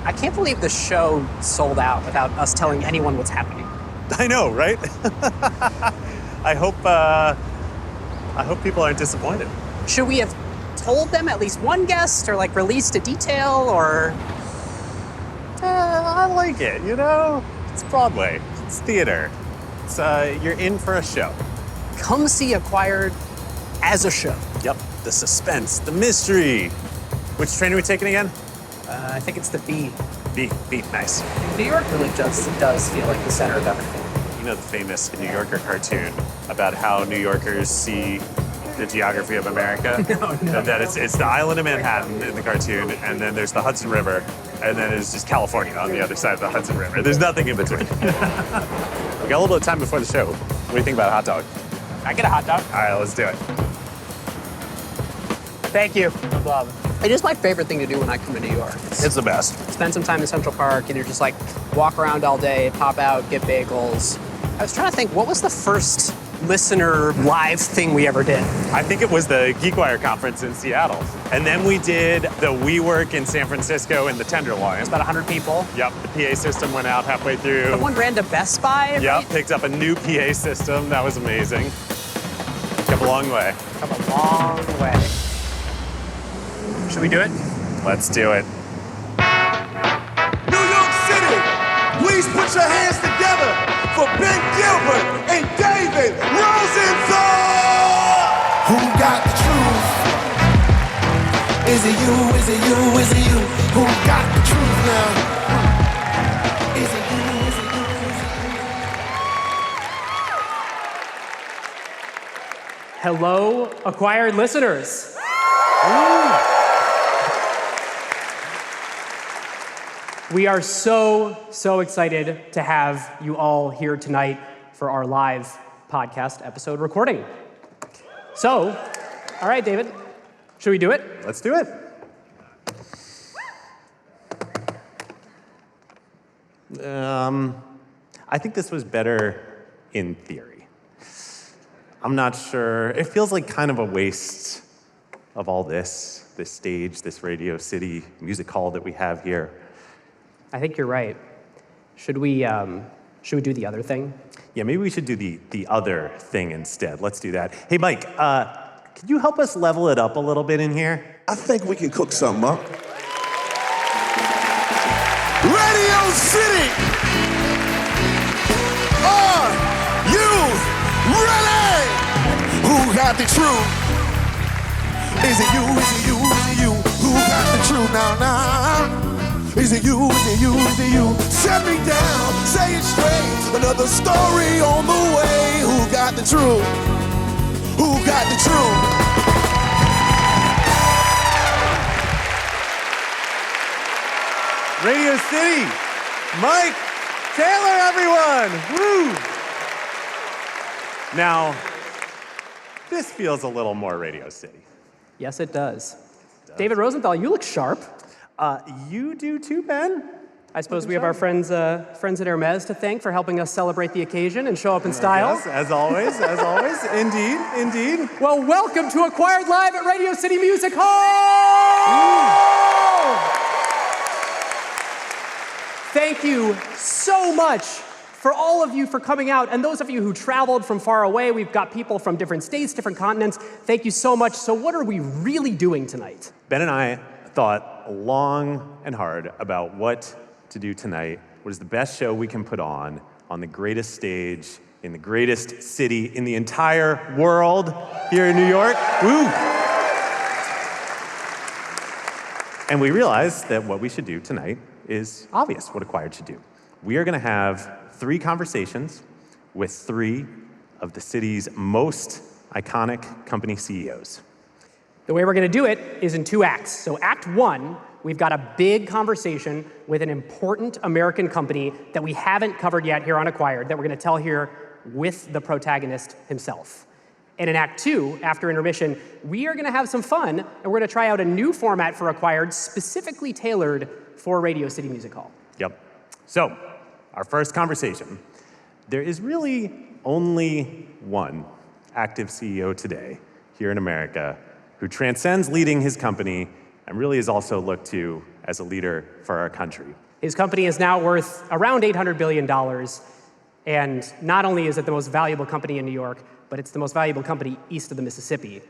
I can't believe the show sold out without us telling anyone what's happening. I know, right? I hope people aren't disappointed. Should we have told them at least one guest or like released a detail or? I like it, you know? It's Broadway, it's theater. It's, you're in for a show. Come see Acquired as a show. Yep, the suspense, the mystery. Which train are we taking again? I think it's the B. B, nice. New York really just does feel like the center of everything. You know the famous New Yorker cartoon about how New Yorkers see the geography of America? No. That it's the island of Manhattan in the cartoon, and then there's the Hudson River, and then it's just California on the other side of the Hudson River. There's nothing in between. We got a little bit of time before the show. What do you think about a hot dog? I get a hot dog. All right, let's do it. Thank you. No problem. It is my favorite thing to do when I come to New York. It's the best. Spend some time in Central Park and you're just like walk around all day, pop out, get bagels. I was trying to think, what was the first listener live thing we ever did? I think it was the GeekWire conference in Seattle. And then we did the WeWork in San Francisco in the Tenderloin. It was about 100 people. Yep, the PA system went out halfway through. Someone ran to Best Buy, right? Yep, picked up a new PA system. That was amazing. Come a long way. Come a long way. Should we do it? Let's do it. New York City, please put your hands together for Ben Gilbert and David Rosenthal! Who got the truth? Is it you, is it you, is it you? Who got the truth now? Is it you, is it you, is it you? Hello, Acquired listeners. We are so excited to have you all here tonight for our live podcast episode recording. So, all right, David, should we do it? Let's do it. I think this was better in theory. I'm not sure. It feels like kind of a waste of all this stage, this Radio City music hall that we have here. I think you're right. Should we do the other thing? Yeah, maybe we should do the other thing instead. Let's do that. Hey, Mike, could you help us level it up a little bit in here? I think we can cook something up. Radio City! Are you ready? Who got the truth? Is it you, is it you, is it you? Who got the truth now? Is it you, is it you, is it you? Set me down, say it straight. Another story on the way. Who got the truth? Who got the truth? Radio City, Mike, Taylor, everyone, woo! Now, this feels a little more Radio City. Yes, it does. David Rosenthal, you look sharp. You do too, Ben? I suppose we have our friends at Hermes to thank for helping us celebrate the occasion and show up in style. Yes, as always, indeed. Well, welcome to Acquired Live at Radio City Music Hall! Thank you so much for all of you for coming out, and those of you who traveled from far away. We've got people from different states, different continents. Thank you so much. So what are we really doing tonight? Ben and I thought long and hard about what to do tonight. What is the best show we can put on the greatest stage, in the greatest city in the entire world, here in New York. Woo! And we realized that what we should do tonight is obvious, what Acquired should do. We are going to have 3 conversations with 3 of the city's most iconic company CEOs. The way we're going to do it is in 2 acts. So Act 1, we've got a big conversation with an important American company that we haven't covered yet here on Acquired that we're going to tell here with the protagonist himself. And in Act 2, after intermission, we are going to have some fun, and we're going to try out a new format for Acquired specifically tailored for Radio City Music Hall. Yep. So, our first conversation. There is really only one active CEO today here in America who transcends leading his company and really is also looked to as a leader for our country. His company is now worth around $800 billion, and not only is it the most valuable company in New York, but it's the most valuable company east of the Mississippi.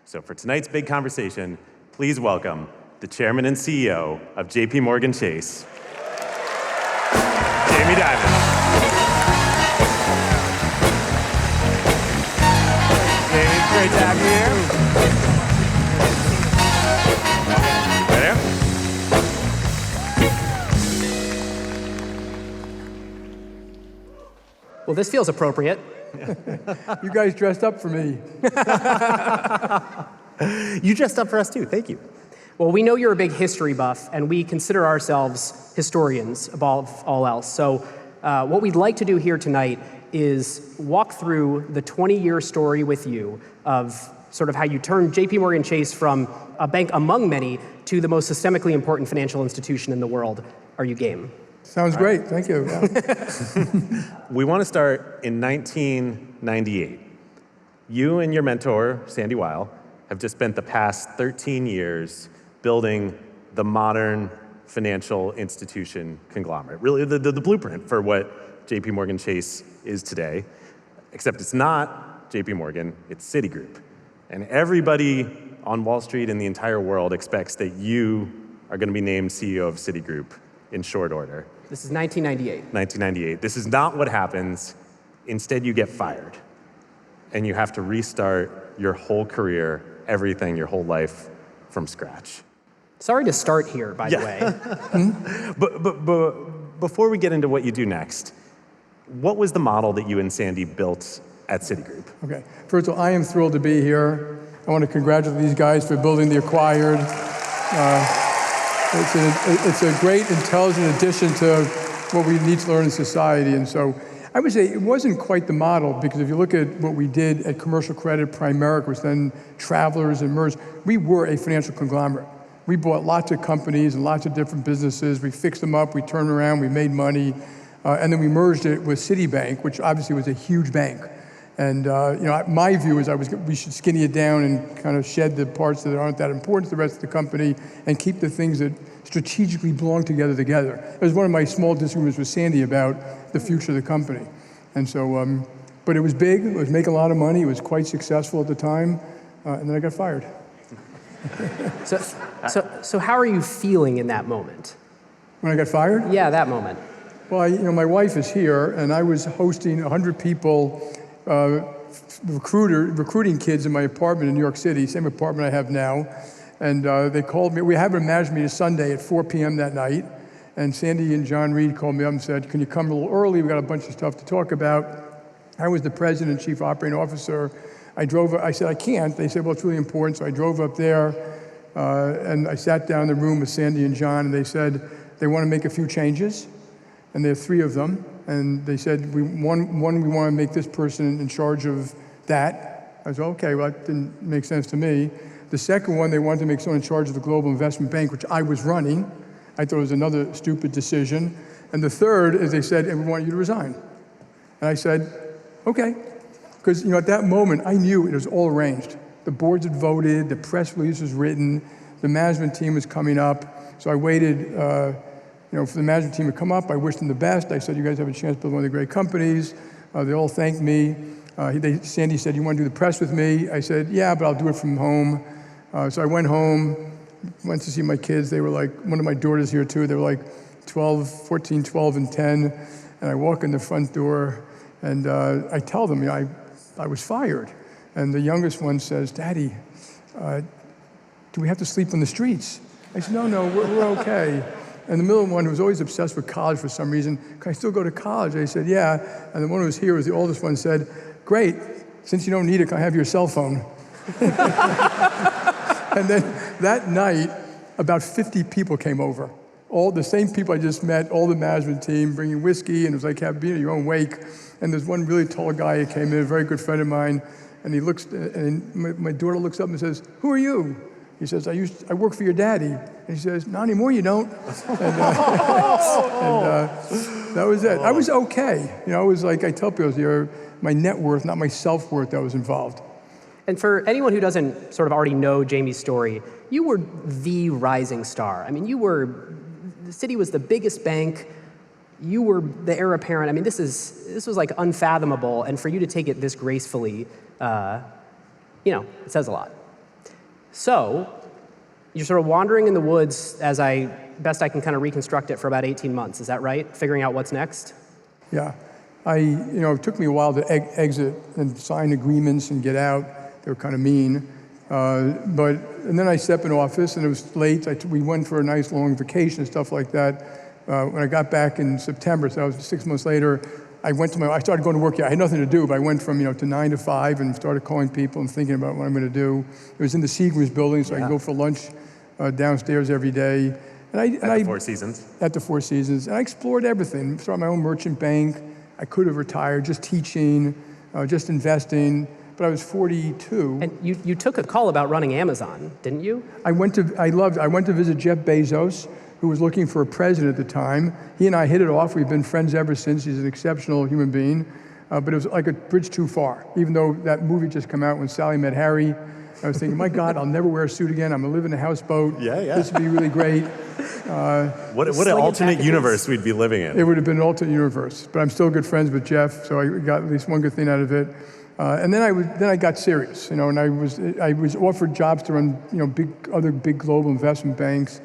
So for tonight's big conversation, please welcome the chairman and CEO of JP Morgan Chase, Jamie Dimon. Jamie, great to have you here. Right there. Well, this feels appropriate. You guys dressed up for me. You dressed up for us too, thank you. Well, we know you're a big history buff, and we consider ourselves historians above all else. So what we'd like to do here tonight is walk through the 20-year story with you of sort of how you turned JP Morgan Chase from a bank among many to the most systemically important financial institution in the world. Are you game? Sounds great, thank you. We want to start in 1998. You and your mentor, Sandy Weil, have just spent the past 13 years building the modern financial institution conglomerate, really the blueprint for what JP Morgan Chase is today, except it's not JP Morgan, it's Citigroup. And everybody on Wall Street and the entire world expects that you are going to be named CEO of Citigroup in short order. This is 1998. 1998. This is not what happens. Instead, you get fired. And you have to restart your whole career, everything, your whole life from scratch. Sorry to start here, by the way. But before we get into what you do next, what was the model that you and Sandy built at Citigroup? Okay, first of all, I am thrilled to be here. I want to congratulate these guys for building the Acquired. It's a great, intelligent addition to what we need to learn in society. And so I would say it wasn't quite the model, because if you look at what we did at Commercial Credit, Primerica, which then Travelers and merged, we were a financial conglomerate. We bought lots of companies and lots of different businesses. We fixed them up, we turned around, we made money, and then we merged it with Citibank, which obviously was a huge bank. And my view is we should skinny it down and kind of shed the parts that aren't that important to the rest of the company and keep the things that strategically belong together. It was one of my small disagreements with Sandy about the future of the company. And so, but it was big, it was making a lot of money, it was quite successful at the time, and then I got fired. So how are you feeling in that moment? When I got fired? Yeah, that moment. Well, my wife is here, and I was hosting 100 people, recruiting kids in my apartment in New York City, same apartment I have now. And they called me. We had a management meeting Sunday at 4 p.m. that night. And Sandy and John Reed called me up and said, can you come a little early? We got a bunch of stuff to talk about. I was the president and chief operating officer. I said, I can't. They said, well, it's really important. So I drove up there, and I sat down in the room with Sandy and John, and they said they want to make a few changes. And there are 3 of them. And they said, we want to make this person in charge of that. I said, okay, well, that didn't make sense to me. The second one, they wanted to make someone in charge of the Global Investment Bank, which I was running. I thought it was another stupid decision. And the third is they said, and we want you to resign. And I said, okay. Because at that moment, I knew it was all arranged. The boards had voted, the press release was written, the management team was coming up. So I waited for the management team to come up. I wished them the best. I said, you guys have a chance to build one of the great companies. They all thanked me. Sandy said, you want to do the press with me? I said, yeah, but I'll do it from home. So I went home, went to see my kids. They were like, one of my daughters here too. They were like 14, 12, and 10. And I walk in the front door, and I tell them, I was fired. And the youngest one says, Daddy, do we have to sleep on the streets? I said, no, we're okay. And the middle one, who was always obsessed with college for some reason, can I still go to college? I said, yeah. And the one who was here was the oldest one, said, great, since you don't need it, can I have your cell phone? And then that night, about 50 people came over. All the same people I just met, all the management team, bringing whiskey, and it was like being at your own wake. And there's one really tall guy who came in, a very good friend of mine, and he looks, and my daughter looks up and says, who are you? He says, I work for your daddy. And he says, not anymore, you don't. And that was it. I was okay. It was like, I tell people, you're my net worth, not my self-worth that was involved. And for anyone who doesn't sort of already know Jamie's story, you were the rising star. I mean, the Citi was the biggest bank. You were the heir apparent. I mean, this was like unfathomable, and for you to take it this gracefully, it says a lot. So, you're sort of wandering in the woods as best I can kind of reconstruct it for about 18 months. Is that right? Figuring out what's next? Yeah. It took me a while to exit and sign agreements and get out. They were kind of mean. And then I stepped in office, and it was late. We went for a nice long vacation and stuff like that. When I got back in September, so that was 6 months later, I started going to work. I had nothing to do, but I went from to 9 to 5 and started calling people and thinking about what I'm going to do. It was in the Seagrams building, so I could go for lunch downstairs every day. At the Four Seasons. At the Four Seasons, and I explored everything. Started my own merchant bank. I could have retired, just teaching, just investing. But I was 42. And you took a call about running Amazon, didn't you? I went to visit Jeff Bezos, who was looking for a president at the time. He and I hit it off. We've been friends ever since. He's an exceptional human being. But it was like a bridge too far. Even though that movie just came out, When Sally Met Harry, I was thinking, my God, I'll never wear a suit again. I'm going to live in a houseboat. Yeah. This would be really great. What an alternate universe we'd be living in. It would have been an alternate universe. But I'm still good friends with Jeff, so I got at least one good thing out of it. And then I got serious, and I was offered jobs to run, other big global investment banks.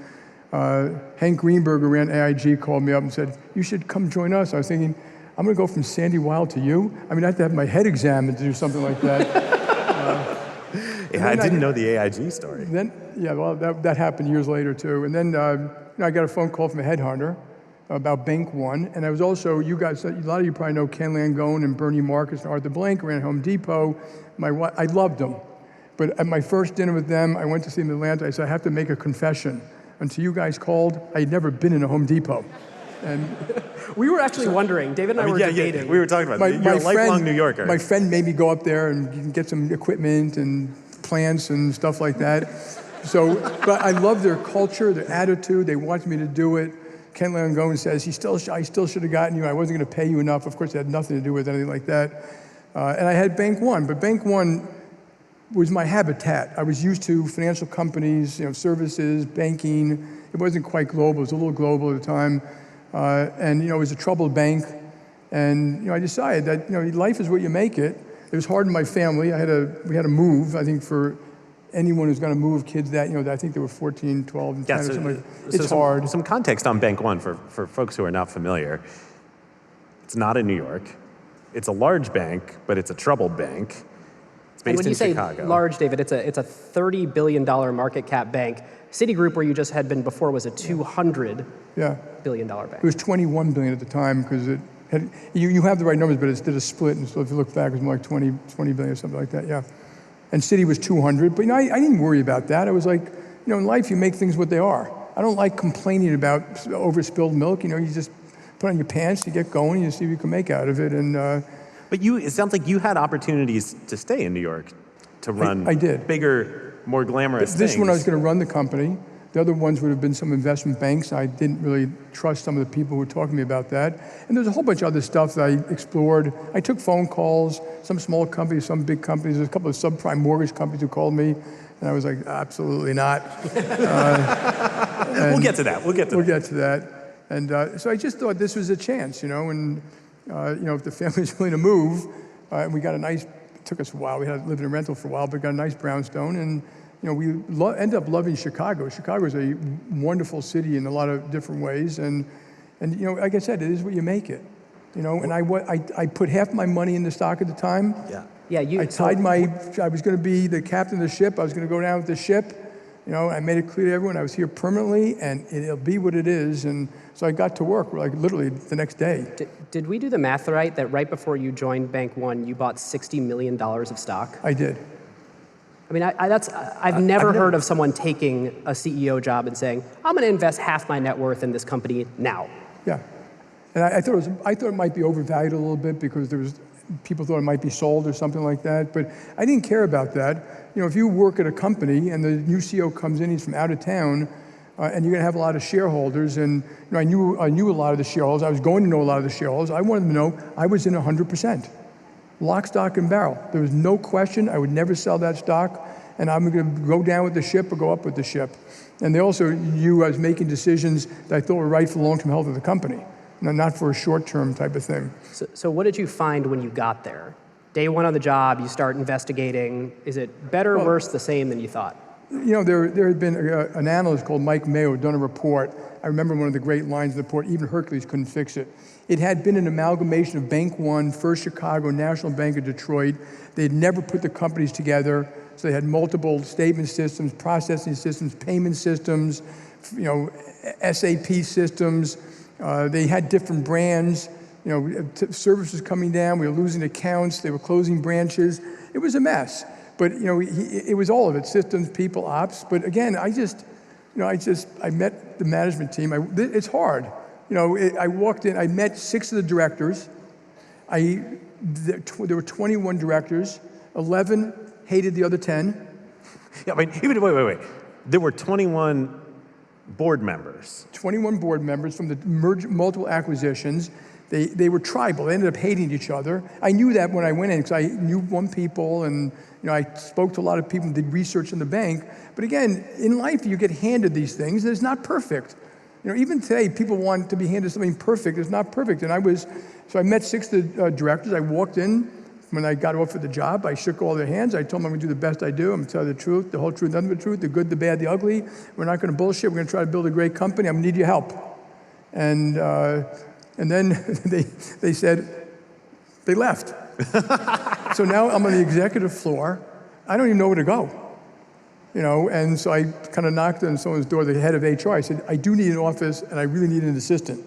Hank Greenberg, who ran AIG, called me up and said, "You should come join us." I was thinking, I'm going to go from Sandy Weill to you. I mean, I have to have my head examined to do something like that. I didn't know the AIG story. That happened years later too. And then I got a phone call from a headhunter about Bank One, and I was also, you guys, a lot of you probably know Ken Langone and Bernie Marcus and Arthur Blank ran Home Depot. I loved them. But at my first dinner with them, I went to see them in Atlanta. I said, I have to make a confession. Until you guys called, I had never been in a Home Depot. And we were actually wondering, David and I were debating. We were talking about it. You're a lifelong New Yorker. My friend made me go up there and get some equipment and plants and stuff like that. But I love their culture, their attitude. They wanted me to do it. Ken Langone says, I still should have gotten you. I wasn't going to pay you enough. Of course, it had nothing to do with anything like that. And I had Bank One, but Bank One was my habitat. I was used to financial companies, services, banking. It wasn't quite global. It was a little global at the time. And it was a troubled bank. And I decided that life is what you make it. It was hard in my family. We had to move. I think for anyone who's going to move kids that I think they were 14, 12, and 10 or something like that. It's hard. Some context on Bank One for folks who are not familiar. It's not in New York. It's a large bank, but it's a troubled bank. It's based in Chicago. When you say large, David, it's a $30 billion market cap bank. Citigroup, where you just had been before, was a $200 billion bank. It was $21 billion at the time because it had, you have the right numbers, but it did a split, and so if you look back, it was more like 20 billion or something like that, yeah. And Citi was 200, but I didn't worry about that. I was like, in life you make things what they are. I don't like complaining about overspilled milk. You just put on your pants, you get going, you see what you can make out of it. And but it sounds like you had opportunities to stay in New York, to run I did. Bigger, more glamorous things. This one I was going to run the company. The other ones would have been some investment banks. I didn't really trust some of the people who were talking to me about that. And there's a whole bunch of other stuff that I explored. I took phone calls, some small companies, some big companies. There's a couple of subprime mortgage companies who called me, and I was like, absolutely not. We'll get to that. We'll get to that. And so I just thought this was a chance, and if the family's willing to move, and we got it took us a while. We had to live in a rental for a while, but got a nice brownstone, and we ended up loving Chicago. Chicago is a wonderful city in a lot of different ways, and like I said, it is what you make it. And I put half my money in the stock at the time. Yeah. I was going to be the captain of the ship. I was going to go down with the ship. I made it clear to everyone I was here permanently, and it'll be what it is. And so I got to work like literally the next day. Did we do the math right that right before you joined Bank One, you bought $60 million of stock? I did. I mean, I've never heard of someone taking a CEO job and saying, I'm going to invest half my net worth in this company now. Yeah. And I thought it might be overvalued a little bit because people thought it might be sold or something like that, but I didn't care about that. If you work at a company and the new CEO comes in, he's from out of town, and you're going to have a lot of shareholders, and I knew a lot of the shareholders. I was going to know a lot of the shareholders. I wanted them to know I was in 100%. Lock, stock, and barrel. There was no question I would never sell that stock. and I'm going to go down with the ship or go up with the ship. And they also knew I was making decisions that I thought were right for the long-term health of the company, not for a short-term type of thing. So what did you find when you got there? Day one on the job, you start investigating. Is it better, worse, the same than you thought? You know, there had been an analyst called Mike Mayo who done a report. I remember one of the great lines in the report, even Hercules couldn't fix it. It had been an amalgamation of Bank One, First Chicago, National Bank of Detroit. They had never put the companies together, so they had multiple statement systems, processing systems, payment systems, you know, SAP systems. They had different brands. You know, services coming down. We were losing accounts. They were closing branches. It was a mess. But you know, it was all of it: systems, people, ops. But again, I met the management team. It's hard. You know, I walked in. I met 6 of the directors. There were 21 directors. 11 hated the other 10. Yeah, I mean, wait. There were 21 board members. 21 board members from the multiple acquisitions. They were tribal. They ended up hating each other. I knew that when I went in because I knew one people, and you know, I spoke to a lot of people and did research in the bank. But again, in life, you get handed these things, and it's not perfect. You know, even today, people want to be handed something perfect. It's not perfect. And I met 6 of the directors. I walked in. When I got offered the job, I shook all their hands. I told them I'm going to do the best I do. I'm going to tell you the truth, the whole truth, nothing but the truth, the good, the bad, the ugly. We're not going to bullshit. We're going to try to build a great company. I'm going to need your help. And then they said, they left. So now I'm on the executive floor. I don't even know where to go. You know, and so I kind of knocked on someone's door, the head of HR. I said, I do need an office, and I really need an assistant.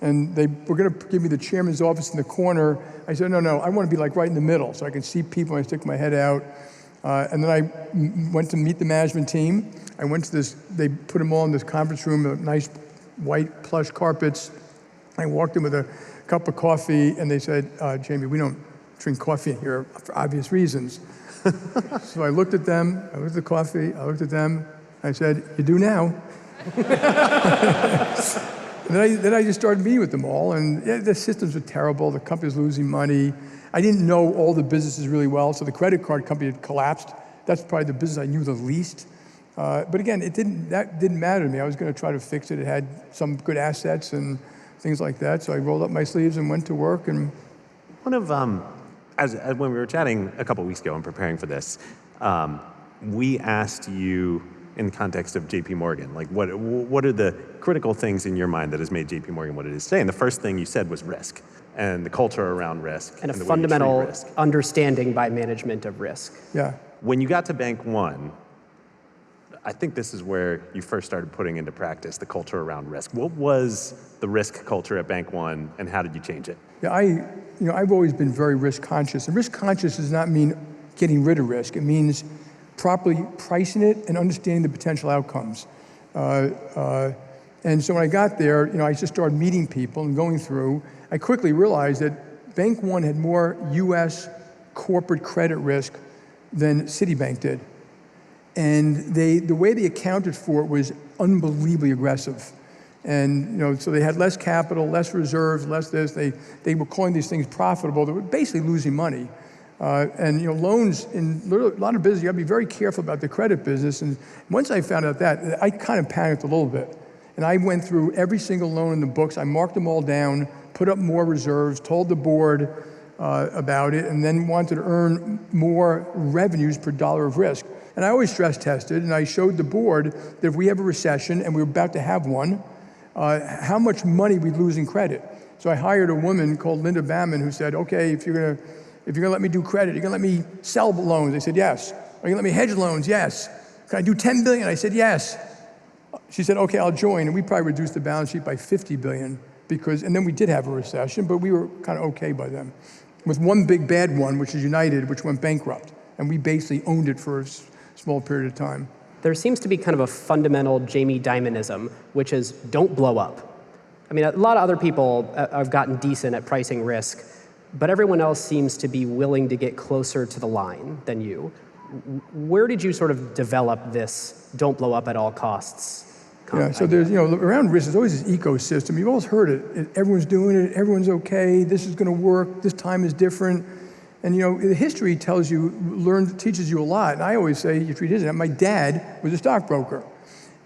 And they were going to give me the chairman's office in the corner. I said, no, I want to be like right in the middle so I can see people when I stick my head out. And then I went to meet the management team. I went to they put them all in this conference room, nice white plush carpets. I walked in with a cup of coffee, and they said, Jamie, we don't drink coffee in here for obvious reasons. So I looked at them, I looked at the coffee, I looked at them, I said, you do now. And then I just started meeting with them all, and the systems were terrible. The company was losing money. I didn't know all the businesses really well, so the credit card company had collapsed. That's probably the business I knew the least. But again, that didn't matter to me. I was going to try to fix it. It had some good assets and things like that. So I rolled up my sleeves and went to work. And one of as when we were chatting a couple weeks ago and preparing for this, we asked you, in the context of JP Morgan, like what are the critical things in your mind that has made JP Morgan what it is today? And the first thing you said was risk and the culture around risk. And a fundamental understanding by management of risk. Yeah. When you got to Bank One, I think this is where you first started putting into practice the culture around risk. What was the risk culture at Bank One, and how did you change it? Yeah, I've always been very risk conscious. And risk conscious does not mean getting rid of risk. It means properly pricing it and understanding the potential outcomes. And so when I got there, I just started meeting people and going through. I quickly realized that Bank One had more U.S. corporate credit risk than Citibank did. And the way they accounted for it was unbelievably aggressive. And so they had less capital, less reserves, less this. They were calling these things profitable. They were basically losing money. And loans in a lot of business, you got to be very careful about the credit business. And once I found out that, I kind of panicked a little bit. And I went through every single loan in the books. I marked them all down, put up more reserves, told the board about it, and then wanted to earn more revenues per dollar of risk. And I always stress tested, and I showed the board that if we have a recession, and we were about to have one, how much money we'd lose in credit. So I hired a woman called Linda Bamman who said, okay, if you're gonna let me do credit, you're gonna let me sell loans? I said, yes. Are you gonna let me hedge loans? Yes. Can I do 10 billion? I said, yes. She said, okay, I'll join. And we probably reduced the balance sheet by 50 billion and then we did have a recession, but we were kind of okay by then. With one big bad one, which is United, which went bankrupt. And we basically owned it for a small period of time. There seems to be kind of a fundamental Jamie Dimonism, which is don't blow up. I mean, a lot of other people have gotten decent at pricing risk, but everyone else seems to be willing to get closer to the line than you. Where did you sort of develop this don't blow up at all costs? Yeah, so there's, around risk, there's always this ecosystem. You've always heard it. Everyone's doing it. Everyone's okay. This is going to work. This time is different. And the history teaches you a lot. And I always say, you treat history. My dad was a stockbroker.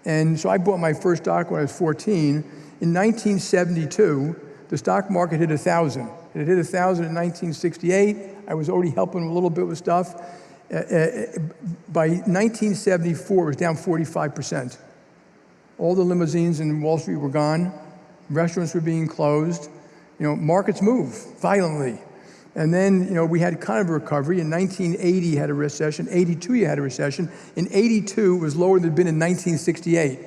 And so I bought my first stock when I was 14. In 1972, the stock market hit 1,000. It had hit 1,000 in 1968. I was already helping a little bit with stuff. By 1974, it was down 45%. All the limousines in Wall Street were gone. Restaurants were being closed. Markets move violently. And then, we had kind of a recovery. In 1980, you had a recession. 82, you had a recession. In 82, it was lower than it had been in 1968.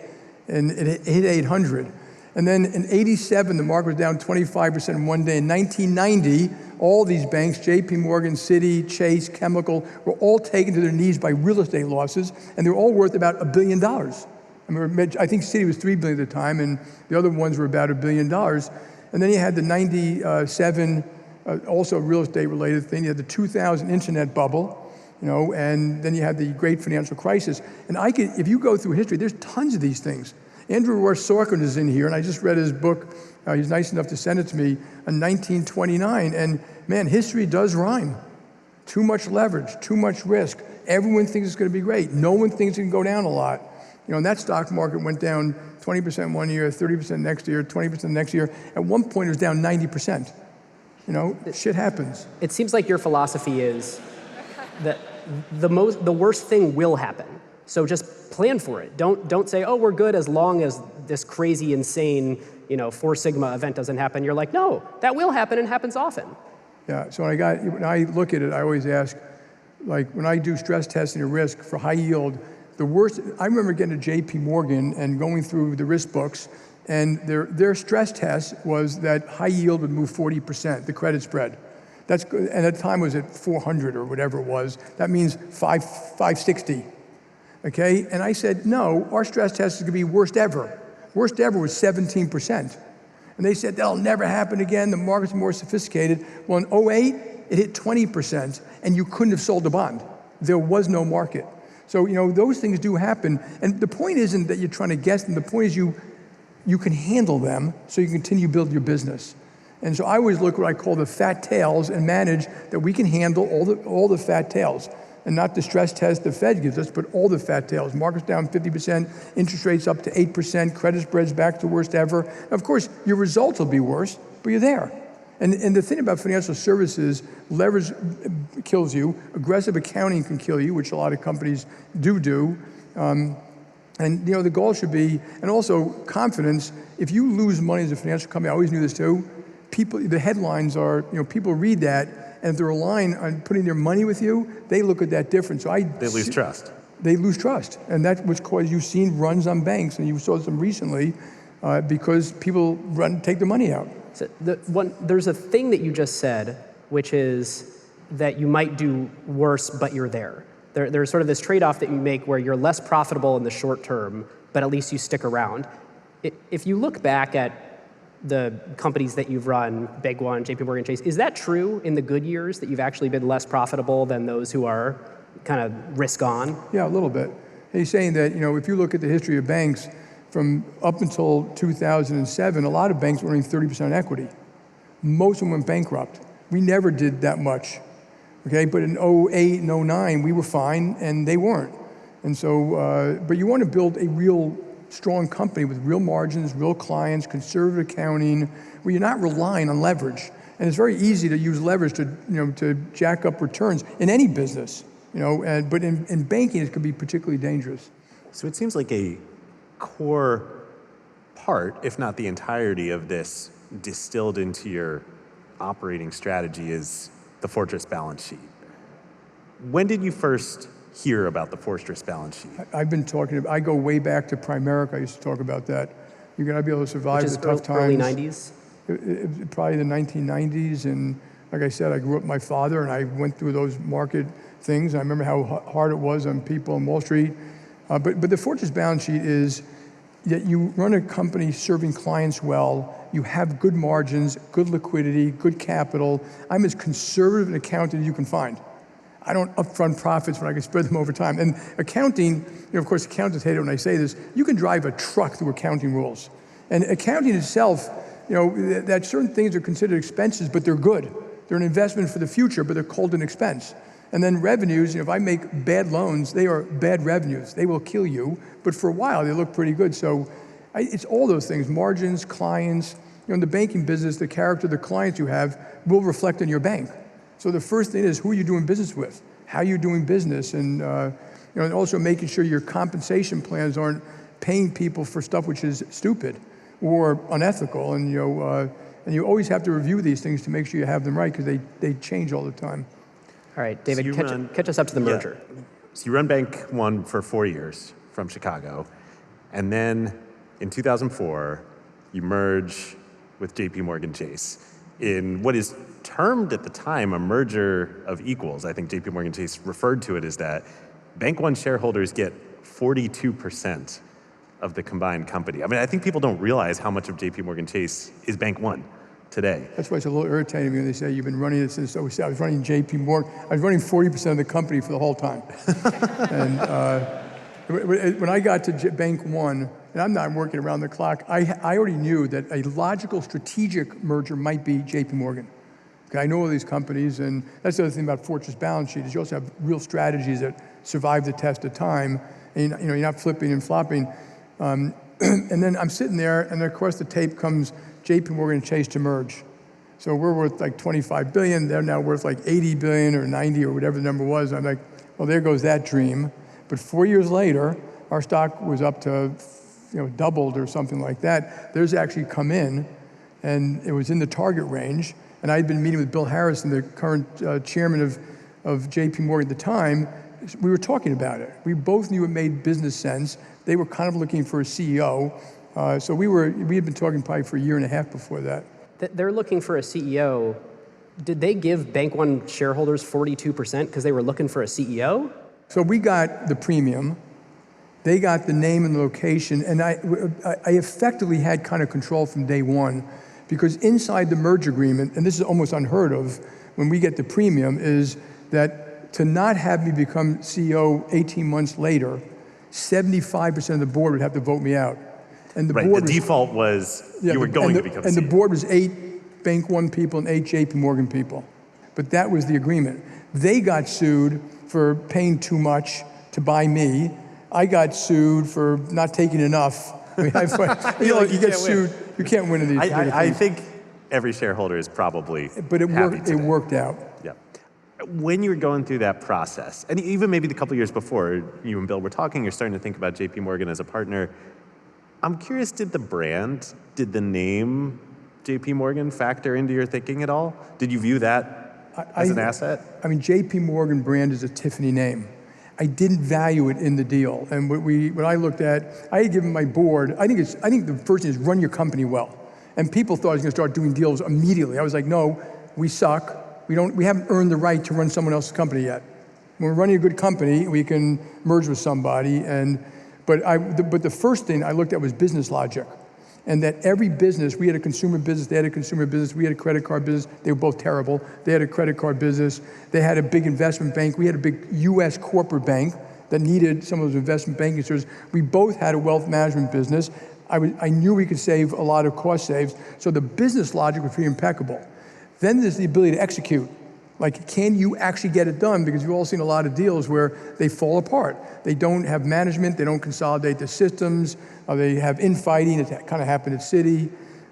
And it hit 800. And then in 87, the market was down 25% in one day. In 1990, all these banks, JP Morgan, Citi, Chase, Chemical, were all taken to their knees by real estate losses. And they were all worth about $1 billion. I think Citi was $3 billion at the time, and the other ones were about $1 billion. And then you had the 97, also real estate related thing. You had the 2000 internet bubble, and then you had the great financial crisis. And if you go through history, there's tons of these things. Andrew Ross Sorkin is in here, and I just read his book. He's nice enough to send it to me in 1929. And man, history does rhyme. Too much leverage, too much risk. Everyone thinks it's going to be great. No one thinks it can go down a lot. And that stock market went down 20% one year, 30% next year, 20% next year. At one point, it was down 90%. Shit happens. It seems like your philosophy is that the worst thing will happen. So just plan for it. Don't say, oh, we're good as long as this crazy, insane, Four Sigma event doesn't happen. You're like, no, that will happen and happens often. Yeah, so when I look at it, I always ask, like when I do stress testing of risk for high yield, the worst, I remember getting to JP Morgan and going through the risk books, and their stress test was that high yield would move 40%, the credit spread. That's good, and at the time it was at 400 or whatever it was. That means 560, okay? And I said, no, our stress test is gonna be worst ever. Worst ever was 17%. And they said, that'll never happen again, the market's more sophisticated. Well, in 08, it hit 20%, and you couldn't have sold a bond. There was no market. So, those things do happen. And the point isn't that you're trying to guess them, the point is you can handle them so you continue to build your business. And so I always look at what I call the fat tails and manage that we can handle all the fat tails. And not the stress test the Fed gives us, but all the fat tails. Markets down 50%, interest rates up to 8%, credit spreads back to worst ever. And of course, your results will be worse, but you're there. And the thing about financial services, leverage kills you, aggressive accounting can kill you, which a lot of companies do. And the goal should be, and also confidence, if you lose money as a financial company, I always knew this too, the headlines are, people read that, and if they're relying on putting their money with you, they look at that different. So they lose trust. They lose trust. And that's what's caused, you've seen runs on banks, and you saw some recently, because people take the money out. So there's a thing that you just said, which is that you might do worse, but you're there. There's sort of this trade-off that you make where you're less profitable in the short term, but at least you stick around. If you look back at the companies that you've run, Big One, JP Morgan Chase, is that true in the good years that you've actually been less profitable than those who are kind of risk on? Yeah, a little bit. He's saying that, if you look at the history of banks, from up until 2007, a lot of banks were earning 30% equity. Most of them went bankrupt. We never did that much, okay? But in 08 and 09, we were fine, and they weren't. And so, but you want to build a real strong company with real margins, real clients, conservative accounting, where you're not relying on leverage. And it's very easy to use leverage to jack up returns in any business, but in banking, it could be particularly dangerous. So it seems like a core part, if not the entirety of this, distilled into your operating strategy is the fortress balance sheet. When did you first hear about the fortress balance sheet? I go way back to Primerica. I used to talk about that. You're going to be able to survive the tough times. Early 90s? Probably the 1990s. And like I said, I grew up with my father, and I went through those market things. I remember how hard it was on people on Wall Street. But the fortress balance sheet is that you run a company serving clients well, you have good margins, good liquidity, good capital. I'm as conservative an accountant as you can find. I don't upfront profits when I can spread them over time. And accounting, of course, accountants hate it when I say this, you can drive a truck through accounting rules. And accounting itself, that certain things are considered expenses, but they're good. They're an investment for the future, but they're called an expense. And then revenues, if I make bad loans, they are bad revenues. They will kill you, but for a while they look pretty good. So it's all those things, margins, clients. In the banking business, the character of the clients you have will reflect on your bank. So the first thing is who are you doing business with? How are you doing business? And and also making sure your compensation plans aren't paying people for stuff which is stupid or unethical. And you always have to review these things to make sure you have them right because they change all the time. All right, David, catch us up to the merger. Yeah. So you run Bank One for 4 years from Chicago, and then in 2004, you merge with JP Morgan Chase in what is termed at the time a merger of equals. I think JP Morgan Chase referred to it as that. Bank One shareholders get 42% of the combined company. I mean, I think people don't realize how much of JP Morgan Chase is Bank One today. That's why it's a little irritating when they say you've been running it since I was running JP Morgan. I was running 40% of the company for the whole time. And when I got to Bank One, and I'm not working around the clock, I already knew that a logical strategic merger might be JP Morgan. Okay, I know all these companies, and that's the other thing about Fortress balance sheet is you also have real strategies that survive the test of time, and you're not flipping and flopping. And then I'm sitting there, and across the tape comes JP Morgan and Chase to merge. So we're worth like 25 billion, they're now worth like 80 billion or 90 or whatever the number was. I'm like, well, there goes that dream. But 4 years later, our stock was up to, doubled or something like that. Theirs actually come in, and it was in the target range. And I had been meeting with Bill Harrison, the current chairman of JP Morgan at the time. We were talking about it. We both knew it made business sense. They were kind of looking for a CEO. So we had been talking probably for a year and a half before that. They're looking for a CEO. Did they give Bank One shareholders 42% because they were looking for a CEO? So we got the premium. They got the name and the location. And I effectively had kind of control from day one because inside the merger agreement, and this is almost unheard of when we get the premium, is that to not have me become CEO 18 months later, 75% of the board would have to vote me out. And the board default was you were going to become CEO. And the board was 8 Bank One people and 8 JP Morgan people. But that was the agreement. They got sued for paying too much to buy me. I got sued for not taking enough. I mean, you get sued, you can't win in these. I think every shareholder is probably But it happy worked. today. It worked out. Yeah. When you were going through that process, and even maybe the couple years before you and Bill were talking, you're starting to think about JP Morgan as a partner. I'm curious, did the name JP Morgan factor into your thinking at all? Did you view that as an asset? I mean, JP Morgan brand is a Tiffany name. I didn't value it in the deal. And what I looked at, I had given my board, I think the first thing is run your company well. And people thought I was going to start doing deals immediately. I was like, no, we suck. We haven't earned the right to run someone else's company yet. When we're running a good company, we can merge with somebody. But the first thing I looked at was business logic. And that every business, we had a consumer business, they had a consumer business, we had a credit card business, they were both terrible. They had a credit card business, they had a big investment bank, we had a big US corporate bank that needed some of those investment banking services. We both had a wealth management business. I knew we could save a lot of cost saves, so the business logic was pretty impeccable. Then there's the ability to execute. Like, can you actually get it done? Because you've all seen a lot of deals where they fall apart. They don't have management, they don't consolidate the systems, they have infighting, it kind of happened at Citi,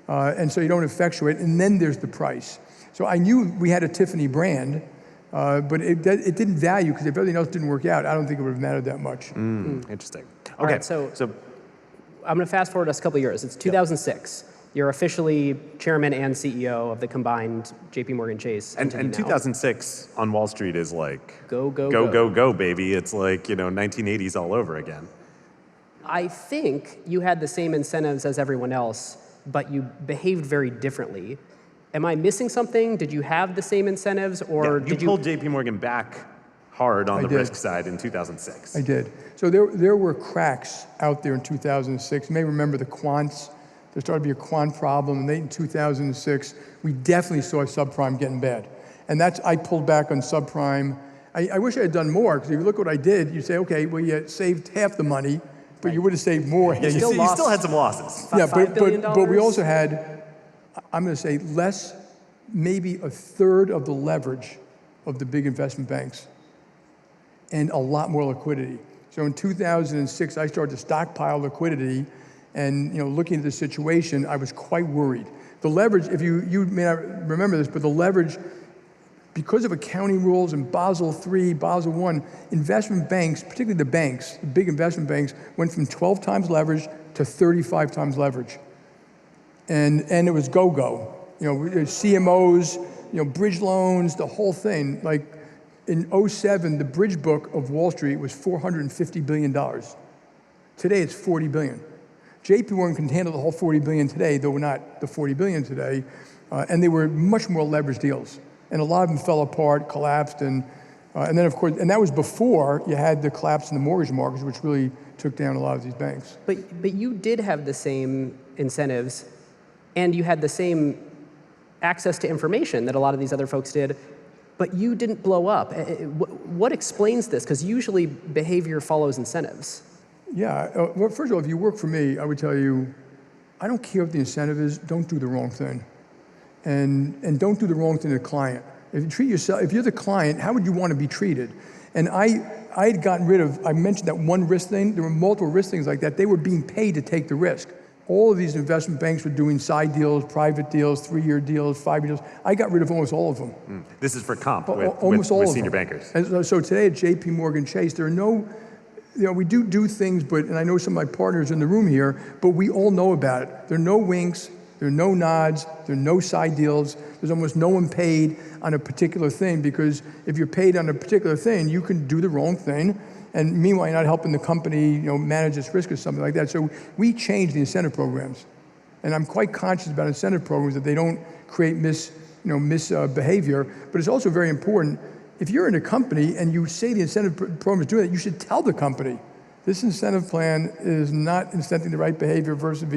and so you don't effectuate, and then there's the price. So I knew we had a Tiffany brand, but it didn't value, because if everything else didn't work out, I don't think it would have mattered that much. Interesting. Okay, All right, so I'm going to fast forward us a couple of years. It's 2006. You're officially chairman and CEO of the combined JP Morgan Chase entity and now. 2006 on Wall Street is like go, baby. It's like 1980s all over again. I think you had the same incentives as everyone else, but you behaved very differently. Am I missing something? Did you have the same incentives, or you pulled JP Morgan back hard on the risk side in 2006? I did. So there were cracks out there in 2006. You may remember the quants. There started to be a quant problem, and in 2006, we definitely saw subprime getting bad. And I pulled back on subprime. I wish I had done more, because if you look what I did, you say, okay, well, you saved half the money, but you would have saved more. Yeah, you still had some losses. Yeah, $5 billion? but we also had, I'm going to say, less maybe a third of the leverage of the big investment banks and a lot more liquidity. So in 2006, I started to stockpile liquidity, and looking at the situation, I was quite worried. The leverage, if you may not remember this, but the leverage, because of accounting rules and Basel III, Basel I, investment banks, particularly the banks, the big investment banks, went from 12 times leverage to 35 times leverage. And it was go-go. CMOs, bridge loans, the whole thing. Like in 2007, the bridge book of Wall Street was $450 billion. Today, it's $40 billion. JP Morgan can handle the whole $40 billion today, though we're not the $40 billion today. And they were much more leveraged deals. And a lot of them fell apart, collapsed, and then of course, and that was before you had the collapse in the mortgage markets, which really took down a lot of these banks. But you did have the same incentives, and you had the same access to information that a lot of these other folks did, but you didn't blow up. What explains this? Because usually behavior follows incentives. Yeah, well, first of all, if you work for me, I would tell you, I don't care what the incentive is, don't do the wrong thing. And don't do the wrong thing to the client. If you treat yourself, if you're the client, how would you want to be treated? And I had gotten rid of, I mentioned that one risk thing, there were multiple risk things like that. They were being paid to take the risk. All of these investment banks were doing side deals, private deals, 3-year deals, 5-year deals. I got rid of almost all of them. This is for comp almost all with of senior them. bankers. And so today at JP Morgan Chase, there are no, we do things, and I know some of my partners in the room here, but we all know about it. There are no winks, there are no nods, there are no side deals. There's almost no one paid on a particular thing, because if you're paid on a particular thing, you can do the wrong thing, and meanwhile you're not helping the company manage its risk or something like that. So we changed the incentive programs, and I'm quite conscious about incentive programs that they don't create misbehavior. But it's also very important, if you're in a company and you say the incentive program is doing that, you should tell the company, this incentive plan is not incenting the right behavior versus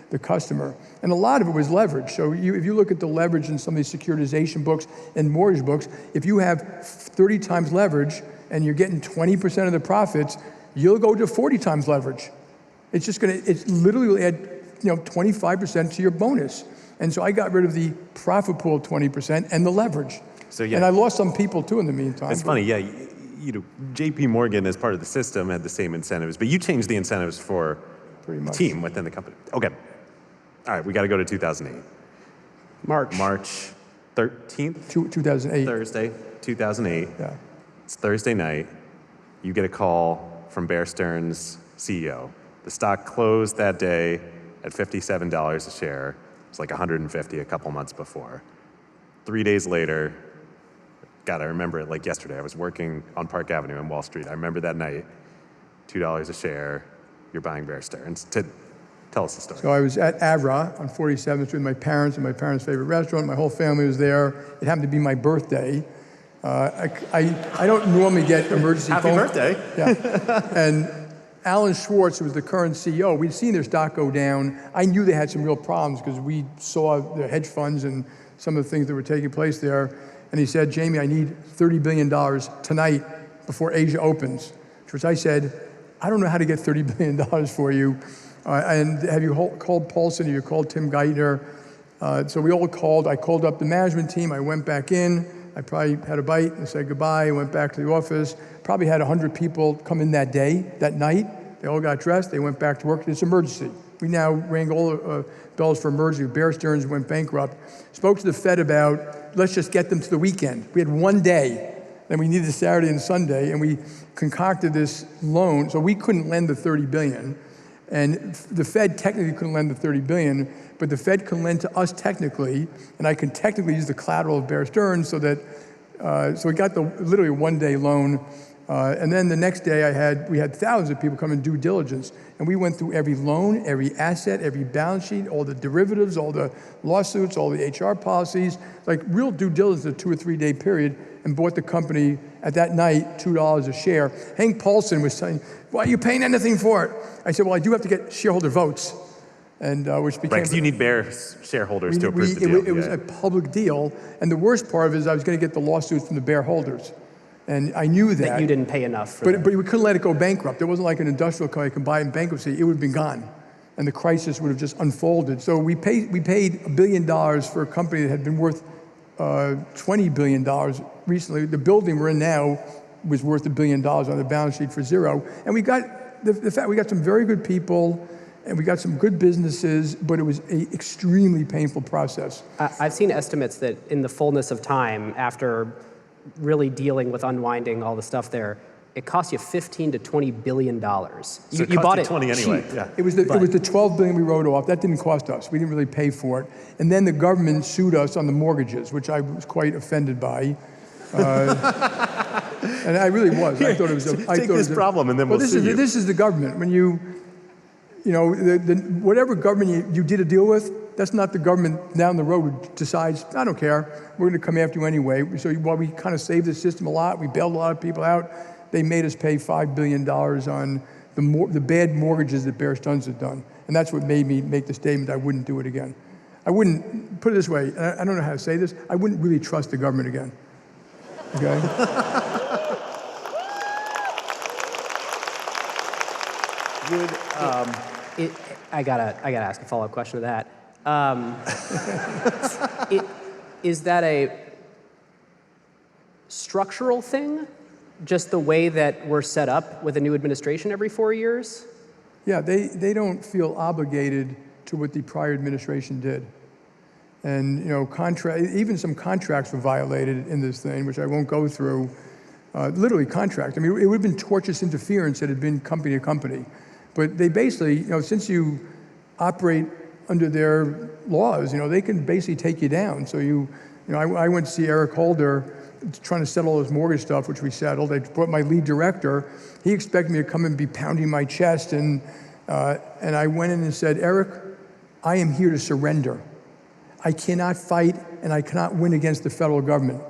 the customer. And a lot of it was leverage. So if you look at the leverage in some of these securitization books and mortgage books, if you have 30 times leverage and you're getting 20% of the profits, you'll go to 40 times leverage. It's literally will add 25% to your bonus. And so I got rid of the profit pool 20% and the leverage. So yeah. And I lost some people too in the meantime. It's funny, yeah. JP Morgan, as part of the system, had the same incentives, but you changed the incentives for the team within the company. Okay. All right, we got to go to 2008. March 13th? 2008. Thursday, 2008. Yeah. It's Thursday night. You get a call from Bear Stearns' CEO. The stock closed that day at $57 a share. It's like $150 a couple months before. 3 days later, God, I remember it like yesterday. I was working on Park Avenue in Wall Street. I remember that night, $2 a share, you're buying Bear Stearns. Tell us the story. So I was at Avra on 47th Street with my parents, in my parents' favorite restaurant. My whole family was there. It happened to be my birthday. I don't normally get emergency Happy phone. birthday. Yeah. And Alan Schwartz, who was the current CEO, we'd seen their stock go down. I knew they had some real problems because we saw the hedge funds and some of the things that were taking place there. And he said, Jamie, I need $30 billion tonight before Asia opens. To which I said, I don't know how to get $30 billion for you. And have you called Paulson? Have you called Tim Geithner? So we all called. I called up the management team. I went back in. I probably had a bite and said goodbye. I went back to the office. Probably had 100 people come in that night. They all got dressed. They went back to work. It's emergency. We now rang all the bells for emergency. Bear Stearns went bankrupt. Spoke to the Fed about, let's just get them to the weekend. We had one day, and we needed Saturday and Sunday, and we concocted this loan. So we couldn't lend the $30 billion, and the Fed technically couldn't lend the $30 billion, but the Fed can lend to us technically, and I can technically use the collateral of Bear Stearns so that, so we got the literally one-day loan. And then the next day we had thousands of people come and do diligence. And we went through every loan, every asset, every balance sheet, all the derivatives, all the lawsuits, all the HR policies, like real due diligence in a 2 or 3 day period, and bought the company at that night, $2 a share. Hank Paulson was saying, why are you paying anything for it? I said, well, I do have to get shareholder votes. And which became— Right, because you need Bear shareholders to approve the deal. It was a public deal. And the worst part of it is I was going to get the lawsuits from the Bear holders. And I knew that. That you didn't pay enough for but we couldn't let it go bankrupt. It wasn't like an industrial company could buy in bankruptcy. It would have been gone. And the crisis would have just unfolded. So we paid $1 billion for a company that had been worth $20 billion recently. The building we're in now was worth $1 billion on the balance sheet for zero. And we got the fact we got some very good people, and we got some good businesses, but it was an extremely painful process. I've seen estimates that in the fullness of time, after really dealing with unwinding all the stuff there, it cost you $15 to $20 billion. So You bought it 20 cheap. anyway. Yeah. It was the $12 billion we wrote off. That didn't cost us. We didn't really pay for it. And then the government sued us on the mortgages, which I was quite offended by. And I really was. I thought it was. Take this problem and then we'll sue you. This is the government. When you know, whatever government you did a deal with, that's not the government down the road who decides, I don't care, we're going to come after you anyway. So while we kind of saved the system a lot, we bailed a lot of people out, they made us pay $5 billion on the bad mortgages that Bear Stearns had done. And that's what made me make the statement I wouldn't do it again. I wouldn't, put it this way, I don't know how to say this, I wouldn't really trust the government again. Okay? I gotta ask a follow-up question to that. Is that a structural thing? Just the way that we're set up with a new administration every 4 years? Yeah, they don't feel obligated to what the prior administration did. And you know, even some contracts were violated in this thing, which I won't go through. Literally contracts. I mean, it would have been tortious interference had it been company to company. But they basically, you know, since you operate under their laws, you know, they can basically take you down. So I went to see Eric Holder trying to settle this mortgage stuff, which we settled. I brought my lead director. He expected me to come and be pounding my chest, and I went in and said, Eric, I am here to surrender. I cannot fight and I cannot win against the federal government.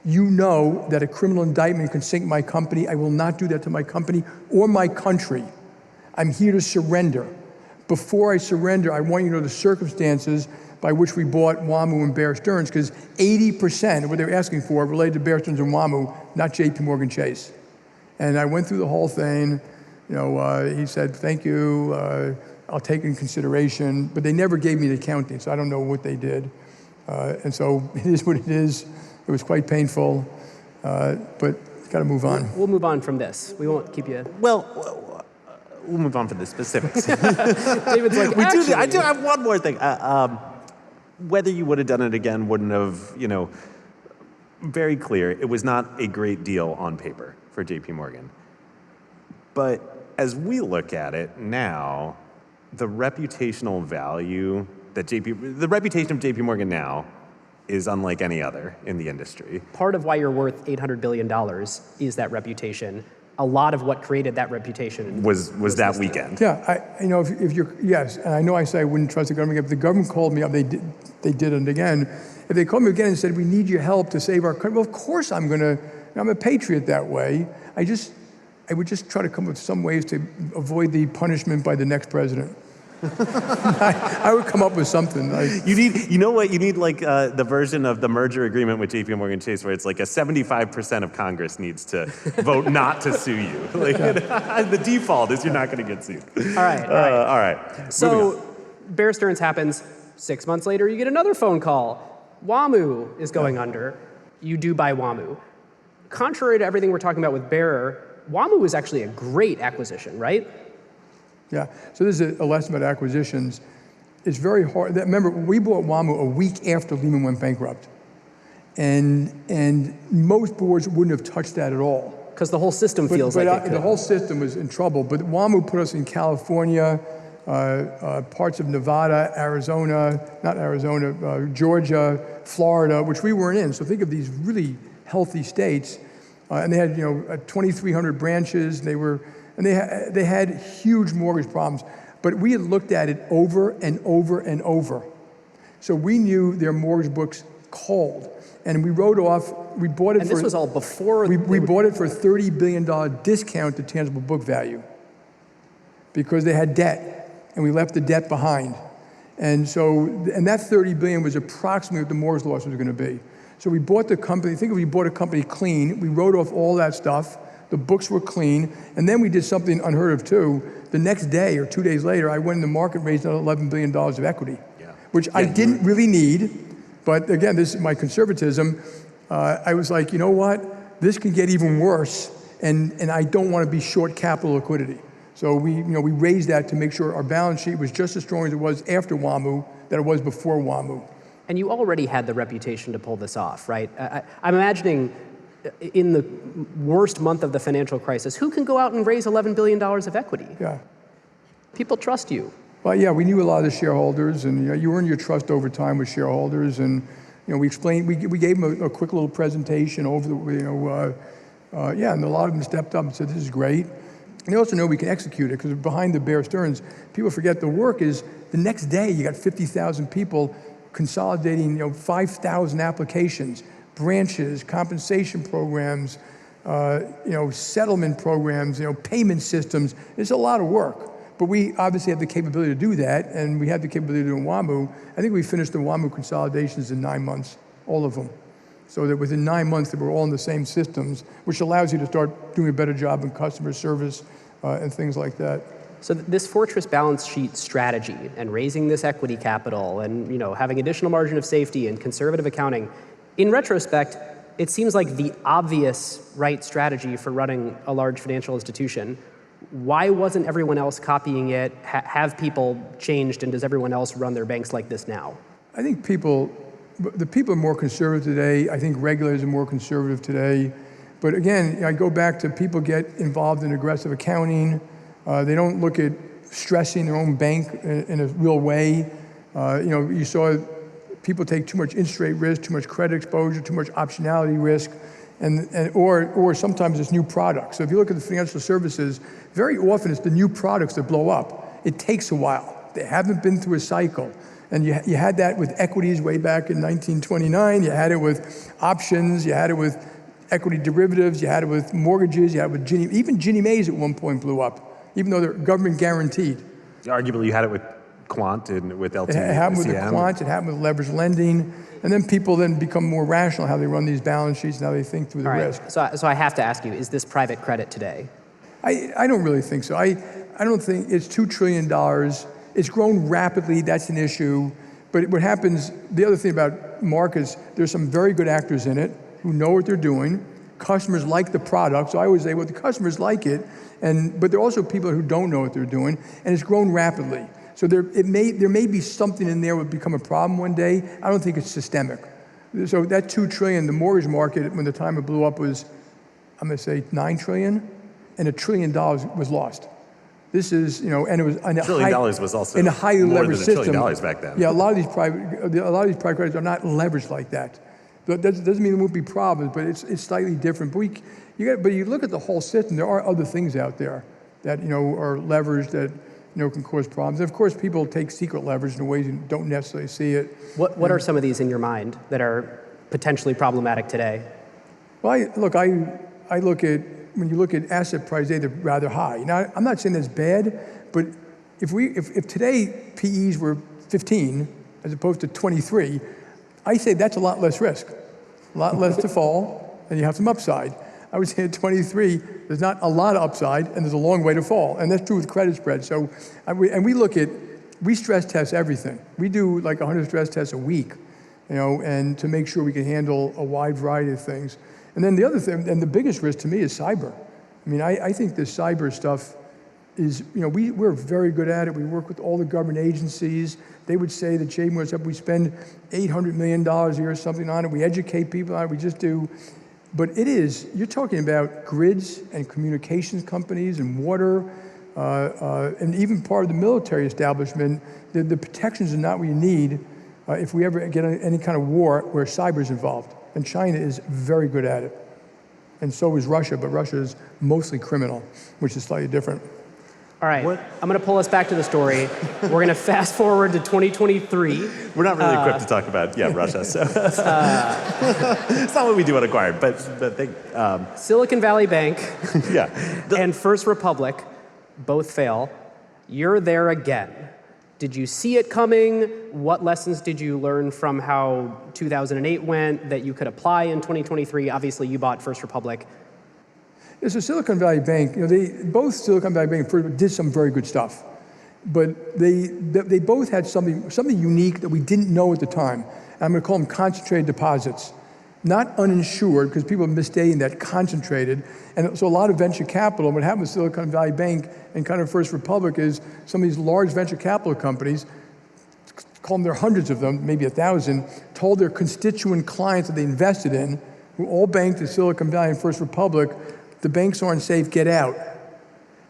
You know that a criminal indictment can sink my company. I will not do that to my company or my country. I'm here to surrender. Before I surrender, I want you to know the circumstances by which we bought WAMU and Bear Stearns, because 80% of what they were asking for related to Bear Stearns and WAMU, not JP Morgan Chase. And I went through the whole thing. You know, he said, thank you, I'll take it in consideration, but they never gave me the accounting, so I don't know what they did. And so it is what it is. It was quite painful, but got to move on. We'll move on from this. We won't keep you. Well, we'll move on from the specifics. David's like, I do have one more thing. Whether you would have done it again wouldn't have, you know, very clear. It was not a great deal on paper for JP Morgan. But as we look at it now, the reputational value that the reputation of JP Morgan now is unlike any other in the industry. Part of why you're worth $800 billion is that reputation. A lot of what created that reputation was that weekend. Yeah, if you're, yes, and I know I say I wouldn't trust the government. If the government called me up, they did it again. If they called me again and said, we need your help to save our country, well, of course I'm a patriot that way. I would just try to come up with some ways to avoid the punishment by the next president. I would come up with something. You need like the version of the merger agreement with JP Morgan Chase where it's like a 75% of Congress needs to vote not to sue you. Like, the default is you're not going to get sued. All right. So Bear Stearns happens. 6 months later, you get another phone call. WAMU is going under. You do buy WAMU. Contrary to everything we're talking about with Bear, WAMU is actually a great acquisition, right? Yeah, so this is a lesson about acquisitions. It's very hard. Remember, we bought WAMU a week after Lehman went bankrupt. And most boards wouldn't have touched that at all. Because the whole system feels like it could. The whole system was in trouble, but WAMU put us in California, parts of Nevada, Georgia, Florida, which we weren't in. So think of these really healthy states. And they had 2,300 branches. They had huge mortgage problems, but we had looked at it over and over and over. So we knew their mortgage books cold, and we wrote off. We bought it. And this was all before. We bought it for a $30 billion discount to tangible book value, because they had debt, and we left the debt behind, and that $30 billion was approximately what the mortgage loss was going to be. So we bought the company. Think if we bought a company clean, we wrote off all that stuff. The books were clean, and then we did something unheard of too. The next day or 2 days later, I went in the market, raised another $11 billion of equity, which I didn't really need, But again, this is my conservatism. I was like, you know what? This can get even worse, and I don't want to be short capital liquidity. So we raised that to make sure our balance sheet was just as strong as it was after WAMU that it was before WAMU. And you already had the reputation to pull this off, right? I'm imagining in the worst month of the financial crisis, who can go out and raise $11 billion of equity? Yeah. People trust you. Well, yeah, we knew a lot of the shareholders, and you earn your trust over time with shareholders, and we explained, we gave them a quick little presentation over the, and a lot of them stepped up and said, this is great. And they also know we can execute it, because behind the Bear Stearns, people forget the work is the next day you got 50,000 people consolidating 5,000 applications, branches, compensation programs, settlement programs, payment systems. It's a lot of work. But we obviously have the capability to do that, and we had the capability to do it in WAMU. I think we finished the WAMU consolidations in 9 months, all of them. So that within 9 months, they were all in the same systems, which allows you to start doing a better job in customer service and things like that. So this fortress balance sheet strategy and raising this equity capital and having additional margin of safety and conservative accounting, in retrospect, it seems like the obvious right strategy for running a large financial institution. Why wasn't everyone else copying it? Have people changed, and does everyone else run their banks like this now? I think the people are more conservative today. I think regulators are more conservative today. But again, I go back to people get involved in aggressive accounting. They don't look at stressing their own bank in a real way. You saw people take too much interest rate risk, too much credit exposure, too much optionality risk, or sometimes it's new products. So if you look at the financial services, very often it's the new products that blow up. It takes a while. They haven't been through a cycle. And you had that with equities way back in 1929. You had it with options. You had it with equity derivatives. You had it with mortgages. You had it with even Ginnie Mae's at one point blew up, even though they're government guaranteed. Arguably, you had it with quant and with LT. It happened with the quant. It happened with leveraged lending. And then people then become more rational how they run these balance sheets and how they think through the risk. So I have to ask you, is this private credit today? I don't really think so. I don't think it's $2 trillion. It's grown rapidly. That's an issue. But what happens, the other thing about markets, there's some very good actors in it who know what they're doing. Customers like the product. So I always say, well, the customers like it. But there are also people who don't know what they're doing. And it's grown rapidly. So there may be something in there that would become a problem one day. I don't think it's systemic. So that $2 trillion, the mortgage market, when the time it blew up was, I'm going to say $9 trillion, and $1 trillion was lost. This is, and it was $1 trillion was also in a highly leveraged system. $1 trillion back then. Yeah, a lot of these private credits are not leveraged like that. That doesn't mean there won't be problems, but it's slightly different. But you look at the whole system. There are other things out there that are leveraged that can cause problems. And of course, people take secret leverage in ways you don't necessarily see it. What are some of these in your mind that are potentially problematic today? Well, I look at, when you look at asset prices, they're rather high. Now, I'm not saying that's bad, but if today PEs were 15 as opposed to 23, I say that's a lot less risk, a lot less to fall, and you have some upside. I would say at 23, there's not a lot of upside, and there's a long way to fall, and that's true with credit spread. So, we stress test everything. We do like 100 stress tests a week, and to make sure we can handle a wide variety of things. And then the other thing, and the biggest risk to me is cyber. I mean, I think this cyber stuff is, we're very good at it. We work with all the government agencies. They would say that Jamie was up, we spend $800 million a year or something on it. We educate people on it. We just do. But you're talking about grids and communications companies and water, and even part of the military establishment. The protections are not what you need if we ever get any kind of war where cyber is involved. And China is very good at it. And so is Russia, but Russia is mostly criminal, which is slightly different. All right, I'm going to pull us back to the story. We're going to fast forward to 2023. We're not really equipped to talk about, Russia, so it's not what we do at Acquired, but Silicon Valley Bank yeah. and First Republic both fail. You're there again. Did you see it coming? What lessons did you learn from how 2008 went that you could apply in 2023? Obviously, you bought First Republic. Yeah, so Silicon Valley Bank, both Silicon Valley Bank and First did some very good stuff. but they both had something unique that we didn't know at the time. And I'm going to call them concentrated deposits. Not uninsured, because people are misstating that concentrated. And so a lot of venture capital, what happened with Silicon Valley Bank and kind of First Republic is some of these large venture capital companies, call them, there are hundreds of them, maybe 1,000, told their constituent clients that they invested in, who all banked at Silicon Valley and First Republic, the banks aren't safe, get out.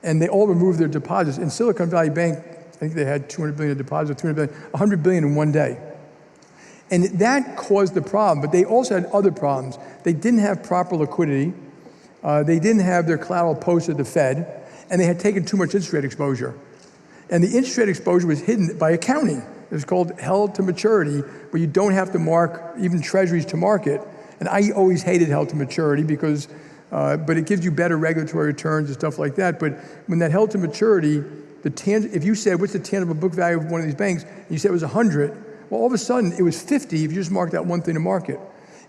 And they all removed their deposits. In Silicon Valley Bank, I think they had 200 billion in deposits, 200 billion, 100 billion in one day. And that caused the problem, but they also had other problems. They didn't have proper liquidity, they didn't have their collateral posted at the Fed, and they had taken too much interest rate exposure. And the interest rate exposure was hidden by accounting. It was called held to maturity, where you don't have to mark even treasuries to market. And I always hated held to maturity because, but it gives you better regulatory returns and stuff like that. But when that held to maturity, if you said, what's the tangible book value of one of these banks, and you said it was 100, well, all of a sudden it was 50 if you just marked that one thing to market.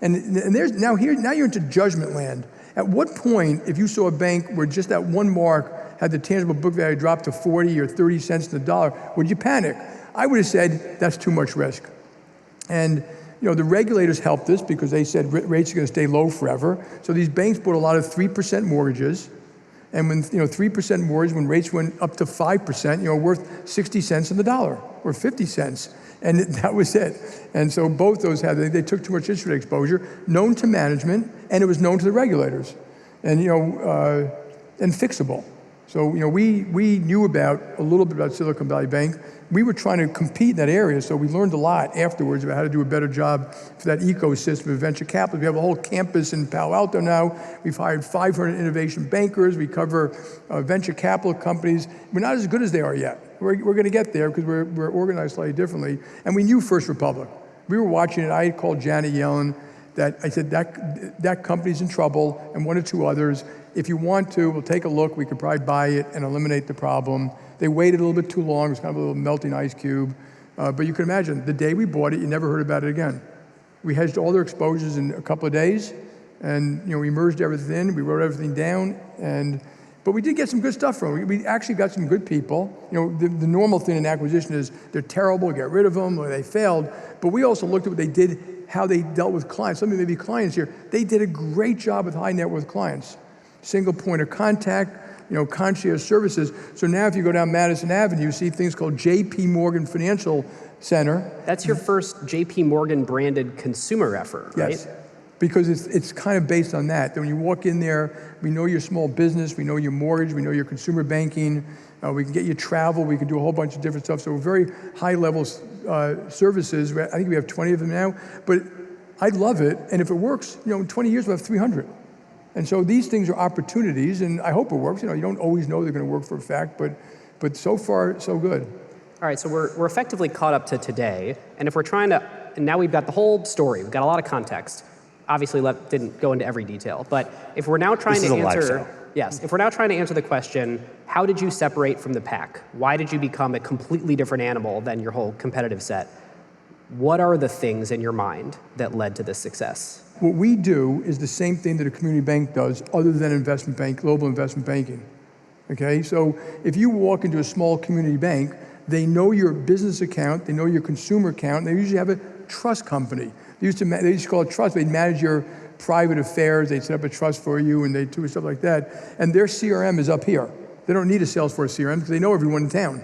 And there's now you're into judgment land. At what point, if you saw a bank where just that one mark had the tangible book value drop to 40 or 30 cents to the dollar, would you panic? I would have said that's too much risk. And the regulators helped us because they said rates are going to stay low forever. So these banks bought a lot of 3% mortgages. And when 3% mortgage, when rates went up to 5%, worth 60 cents on the dollar or 50 cents. And that was it. And so both those they took too much interest rate exposure, known to management, and it was known to the regulators, and and fixable. So we knew a little bit about Silicon Valley Bank. We were trying to compete in that area, so we learned a lot afterwards about how to do a better job for that ecosystem of venture capital. We have a whole campus in Palo Alto now. We've hired 500 innovation bankers. We cover venture capital companies. We're not as good as they are yet. We're going to get there because we're organized slightly differently. And we knew First Republic. We were watching it. I had called Janet Yellen. I said that company's in trouble, and one or two others. If you want to, we'll take a look. We could probably buy it and eliminate the problem. They waited a little bit too long. It was kind of a little melting ice cube. But you can imagine, the day we bought it, you never heard about it again. We hedged all their exposures in a couple of days, and we merged everything in. We wrote everything down, but we did get some good stuff from it. We actually got some good people. The normal thing in acquisition is they're terrible, get rid of them, or they failed. But we also looked at what they did, how they dealt with clients. Some of you may be clients here. They did a great job with high net worth clients. Single point of contact, concierge services. So now if you go down Madison Avenue, you see things called J.P. Morgan Financial Center. That's your first J.P. Morgan branded consumer effort, right? Yes, because it's kind of based on that. That when you walk in there, we know your small business, we know your mortgage, we know your consumer banking, we can get you travel, we can do a whole bunch of different stuff. So very high level services. I think we have 20 of them now, but I love it. And if it works, in 20 years we'll have 300. And so these things are opportunities, and I hope it works. You don't always know they're going to work for a fact, but so far, so good. All right, so we're effectively caught up to today, and if we're trying to, and now we've got the whole story, we've got a lot of context. Obviously, didn't go into every detail, but if we're now trying to answer, if we're now trying to answer the question, how did you separate from the pack? Why did you become a completely different animal than your whole competitive set? What are the things in your mind that led to this success? What we do is the same thing that a community bank does, other than investment bank, global investment banking. Okay, so if you walk into a small community bank, they know your business account, they know your consumer account, and they usually have a trust company. They used to call it trust. They'd manage your private affairs, they'd set up a trust for you, and they'd do stuff like that. And their CRM is up here. They don't need a Salesforce CRM because they know everyone in town.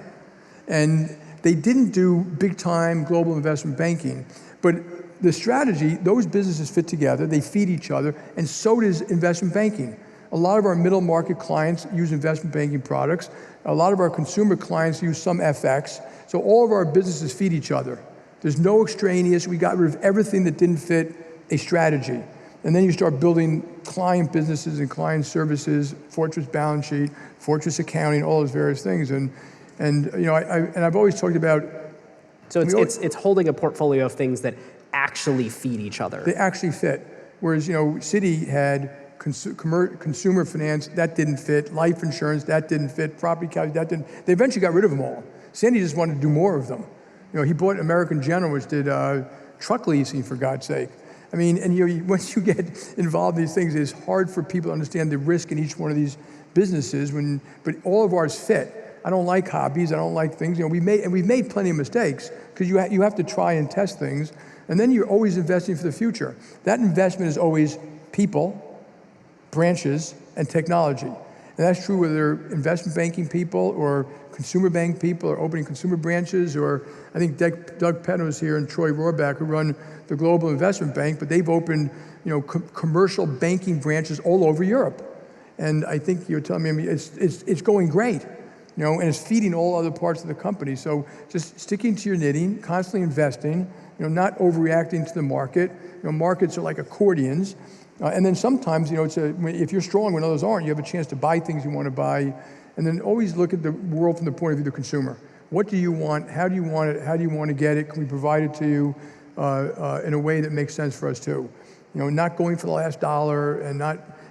And they didn't do big time global investment banking, but the strategy, those businesses fit together, they feed each other, and so does investment banking. A lot of our middle market clients use investment banking products. A lot of our consumer clients use some FX. So all of our businesses feed each other. There's no extraneous. We got rid of everything that didn't fit a strategy. And then you start building client businesses and client services, Fortress balance sheet, Fortress accounting, all those various things. And I've always talked about. So it's holding a portfolio of things that actually feed each other. They actually fit. Whereas, Citi had consumer finance, that didn't fit. Life insurance, that didn't fit. Property casualty, that didn't. They eventually got rid of them all. Sandy just wanted to do more of them. He bought American General, which did truck leasing, for God's sake. I mean, and once you get involved in these things, it's hard for people to understand the risk in each one of these businesses. But all of ours fit. I don't like hobbies, I don't like things. We've made plenty of mistakes because you have to try and test things, and then you're always investing for the future. That investment is always people, branches, and technology. And that's true whether they're investment banking people or consumer bank people or opening consumer branches, or I think Doug Penno's here and Troy Rohrback who run the Global Investment Bank, but they've opened commercial banking branches all over Europe. And I think you're telling me, it's going great, and it's feeding all other parts of the company. So just sticking to your knitting, constantly investing, not overreacting to the market. Markets are like accordions. And then sometimes, if you're strong when others aren't, you have a chance to buy things you want to buy. And then always look at the world from the point of view of the consumer. What do you want? How do you want it? How do you want to get it? Can we provide it to you in a way that makes sense for us too? Not going for the last dollar and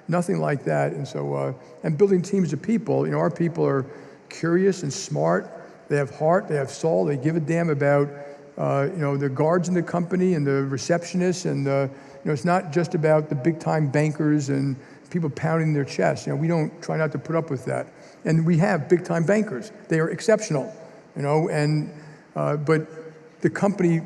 nothing like that. And so, and building teams of people. Our people are curious and smart. They have heart. They have soul. They give a damn about the guards in the company and the receptionists, and it's not just about the big-time bankers and people pounding their chests. We don't try not to put up with that. And we have big-time bankers. They are exceptional, but the company,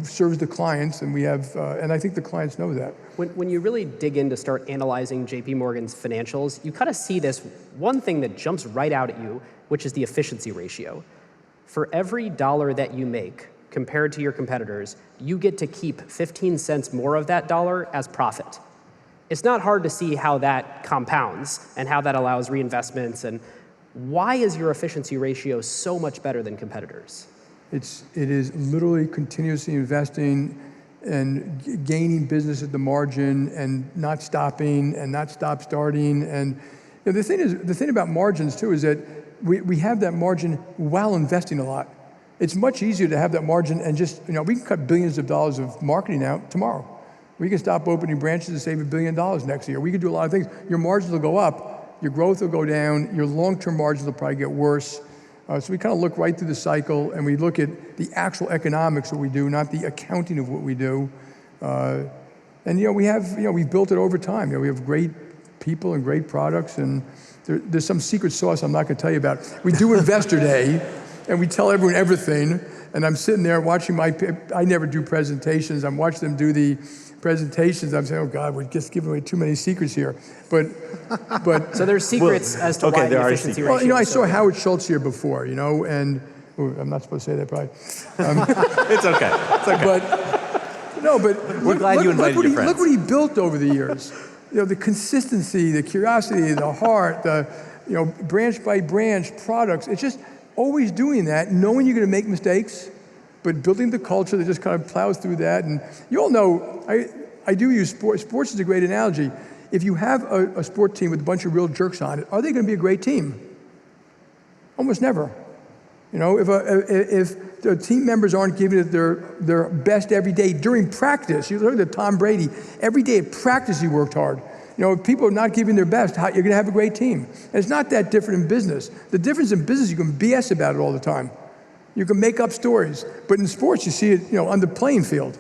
serves the clients, and we have, and I think the clients know that. When you really dig in to start analyzing JP Morgan's financials, you kind of see this one thing that jumps right out at you, which is the efficiency ratio. For every dollar that you make, compared to your competitors, you get to keep 15 cents more of that dollar as profit. It's not hard to see how that compounds and how that allows reinvestments. And why is your efficiency ratio so much better than competitors? It is literally continuously investing and gaining business at the margin and not stopping and not starting. And the thing about margins too is that we have that margin while investing a lot. It's much easier to have that margin and just, we can cut billions of dollars of marketing out tomorrow. We can stop opening branches and save $1 billion next year. We can do a lot of things. Your margins will go up, your growth will go down, your long-term margins will probably get worse. So we kind of look right through the cycle, and we look at the actual economics of what we do, not the accounting of what we do. And we've built it over time. We have great people and great products, and there's some secret sauce I'm not going to tell you about. We do Investor Day, and we tell everyone everything. And I'm sitting there watching I never do presentations. I'm watching them do the presentations. I'm saying, oh God, we're just giving away too many secrets here. But so there's secrets as to why the efficiency ratio. Well, I saw Howard Schultz here before, and I'm not supposed to say that probably. It's okay. It's okay. But we're glad you invited your friends. Look what he built over the years. The consistency, the curiosity, the heart, the branch by branch products. It's just always doing that, knowing you're going to make mistakes, but building the culture that just kind of plows through that. And you all know, I do use sports. Sports is a great analogy. If you have a sport team with a bunch of real jerks on it, are they going to be a great team? Almost never. If the team members aren't giving it their best every day during practice, you look at Tom Brady, every day at practice he worked hard. If people are not giving their best, you're going to have a great team. And it's not that different in business. The difference in business, you can BS about it all the time. You can make up stories. But in sports, you see it, on the playing field.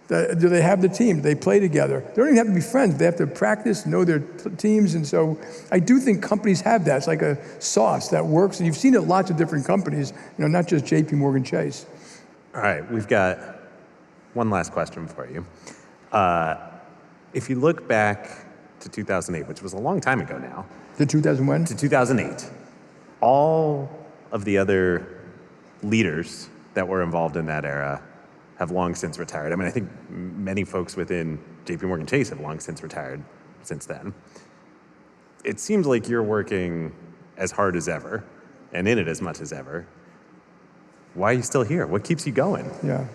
Do they have the team? Do they play together? They don't even have to be friends. They have to practice, know their teams. And so I do think companies have that. It's like a sauce that works. And you've seen it in lots of different companies, not just JP Morgan Chase. All right, we've got one last question for you. If you look back to 2008, which was a long time ago now. To 2001? To 2008. All of the other leaders that were involved in that era have long since retired. I think many folks within JP Morgan Chase have long since retired since then. It seems like you're working as hard as ever and in it as much as ever. Why are you still here? What keeps you going? Yeah.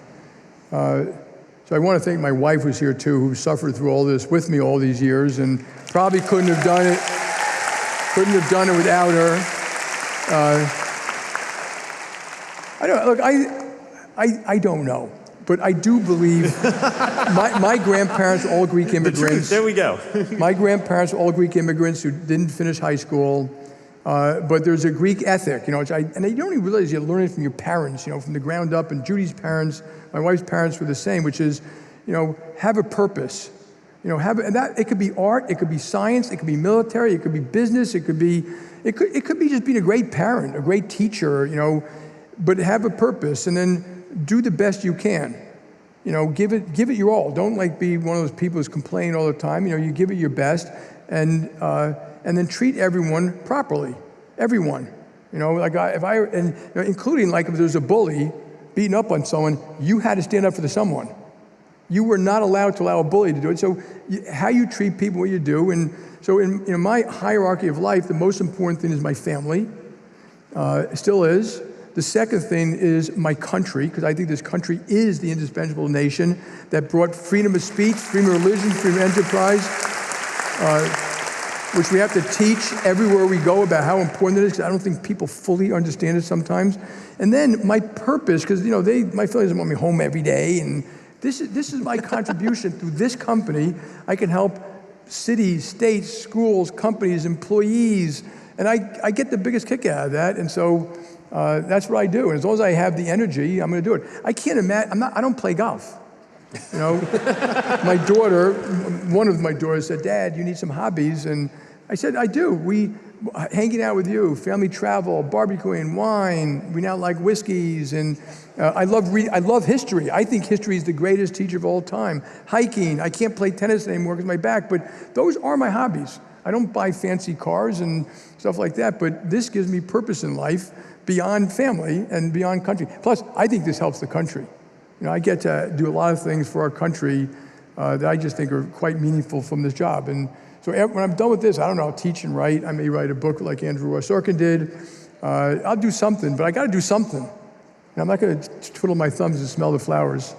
So I want to thank my wife who's here too, who suffered through all this with me all these years and probably couldn't have done it without her. I don't know, but I do believe my grandparents were all Greek immigrants. There we go. My grandparents were all Greek immigrants who didn't finish high school. But there's a Greek ethic, and you don't even realize you're learning from your parents, from the ground up. And Judy's parents, my wife's parents were the same, which is, have a purpose. And that it could be art, it could be science, it could be military, it could be business, it could be It could be just being a great parent, a great teacher, but have a purpose and then do the best you can. Give it your all. Don't be one of those people who's complaining all the time. You give it your best and then treat everyone properly. Everyone. Including if there's a bully beating up on someone, you had to stand up for someone. You were not allowed to allow a bully to do it. So how you treat people, what you do. And so in my hierarchy of life, the most important thing is my family. It still is. The second thing is my country, because I think this country is the indispensable nation that brought freedom of speech, freedom of religion, freedom of enterprise, which we have to teach everywhere we go about how important it is, because I don't think people fully understand it sometimes. And then my purpose, because my family doesn't want me home every day, and this is my contribution through this company. I can help cities, states, schools, companies, employees, and I get the biggest kick out of that. And so that's what I do. And as long as I have the energy, I'm going to do it. I can't imagine. I don't play golf. My daughter, one of my daughters said, "Dad, you need some hobbies." And I said, "I do. Hanging out with you, family travel, barbecuing, wine. We now like whiskeys, and I love history. I think history is the greatest teacher of all time. Hiking. I can't play tennis anymore because of my back, but those are my hobbies. I don't buy fancy cars and stuff like that, but this gives me purpose in life beyond family and beyond country. Plus, I think this helps the country. I get to do a lot of things for our country that I just think are quite meaningful from this job. And so when I'm done with this, I don't know, I'll teach and write. I may write a book like Ross Sorkin did. I'll do something, but I got to do something. And I'm not going to twiddle my thumbs and smell the flowers.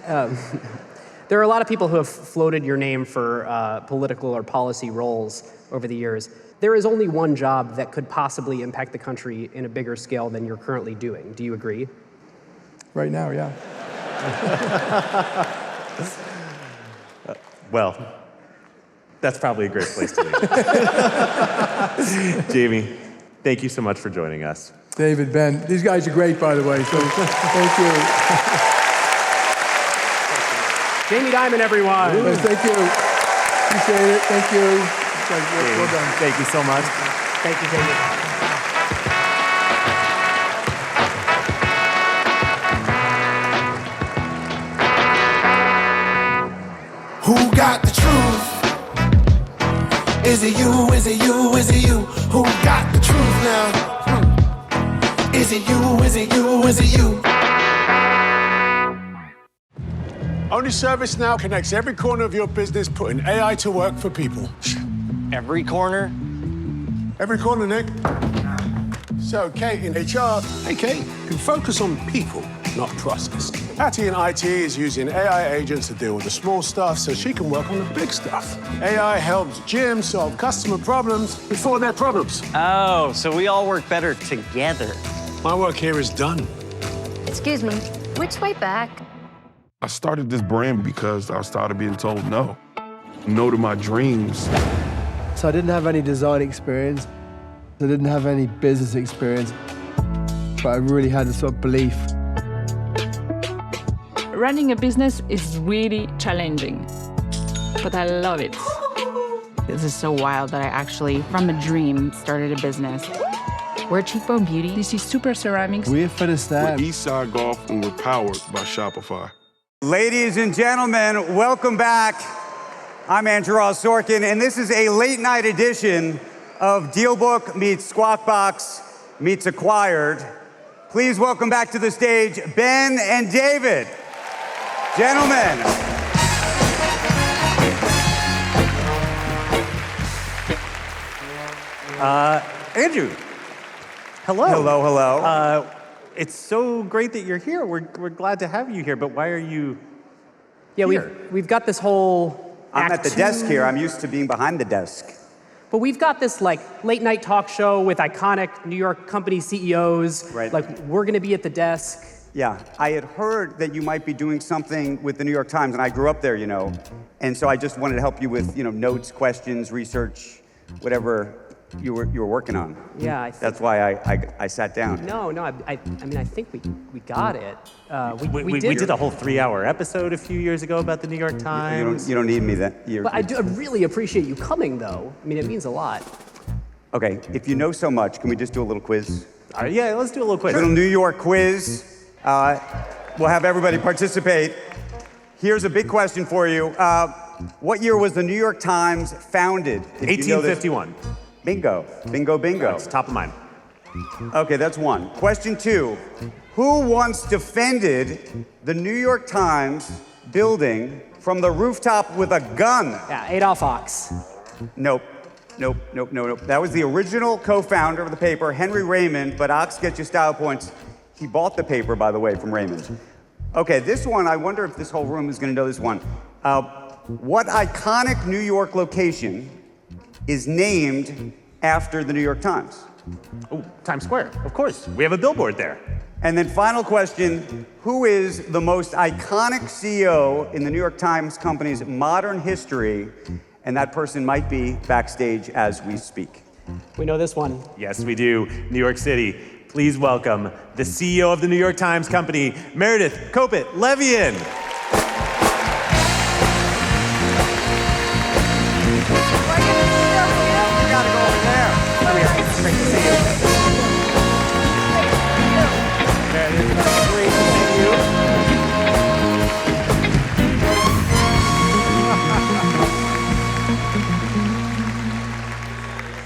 There are a lot of people who have floated your name for political or policy roles over the years. There is only one job that could possibly impact the country in a bigger scale than you're currently doing. Do you agree? Right now, yeah. Well, that's probably a great place to leave it. Jamie, thank you so much for joining us. David, Ben, these guys are great, by the way, so thank you. Jamie Dimon, everyone. Thank you. Appreciate it. Thank you. Well done. Thank you so much. Thank you, Jamie. Who got the truth? Is it you? Is it you? Is it you? Who got the truth now? Is it you? Is it you? Is it you? Only ServiceNow connects every corner of your business, putting AI to work for people. Every corner? Every corner, Nick. So Kate in HR, hey Kate, can focus on people, not process. Patty in IT is using AI agents to deal with the small stuff so she can work on the big stuff. AI helps Jim solve customer problems before they're problems. Oh, so we all work better together. My work here is done. Excuse me, which way back? I started this brand because I started being told no. No to my dreams. So I didn't have any design experience. I didn't have any business experience. But I really had a sort of belief. Running a business is really challenging, but I love it. This is so wild that I actually, from a dream, started a business. We're Cheekbone Beauty. This is Super Ceramics. We're finished that. We're Eastside Golf and we're powered by Shopify. Ladies and gentlemen, welcome back. I'm Ross Sorkin, and this is a late-night edition of DealBook meets Squawk Box meets Acquired. Please welcome back to the stage Ben and David. Gentlemen. Andrew. Hello. Hello, hello. It's so great that you're here. We're glad to have you here, but why are you here? We've got this whole I'm at the desk here. I'm used to being behind the desk. But we've got this late night talk show with iconic New York company CEOs. Right. We're going to be at the desk. Yeah, I had heard that you might be doing something with the New York Times, and I grew up there, and so I just wanted to help you with, notes, questions, research, whatever you were working on. Yeah, that's why I sat down. No, I mean, I think we got it. We did a whole 3-hour episode a few years ago about the New York Times. You don't need me then. But I really appreciate you coming, though. I mean, it means a lot. Okay, if you know so much, can we just do a little quiz? All right, yeah, let's do a little quiz. Little New York quiz. We'll have everybody participate. Here's a big question for you. What year was the New York Times founded? If you know this. 1851. Bingo, bingo, bingo. It's top of mind. Okay, that's one. Question two. Who once defended the New York Times building from the rooftop with a gun? Yeah, Adolph Ox. Nope. That was the original co-founder of the paper, Henry Raymond, but Ox gets you style points. He bought the paper, by the way, from Raymond. Okay, this one, I wonder if this whole room is gonna know this one. What iconic New York location is named after the New York Times? Oh, Times Square, of course. We have a billboard there. And then final question, who is the most iconic CEO in the New York Times Company's modern history? And that person might be backstage as we speak. We know this one. Yes, we do. New York City. Please welcome the CEO of the New York Times Company, Meredith Kopit Levien.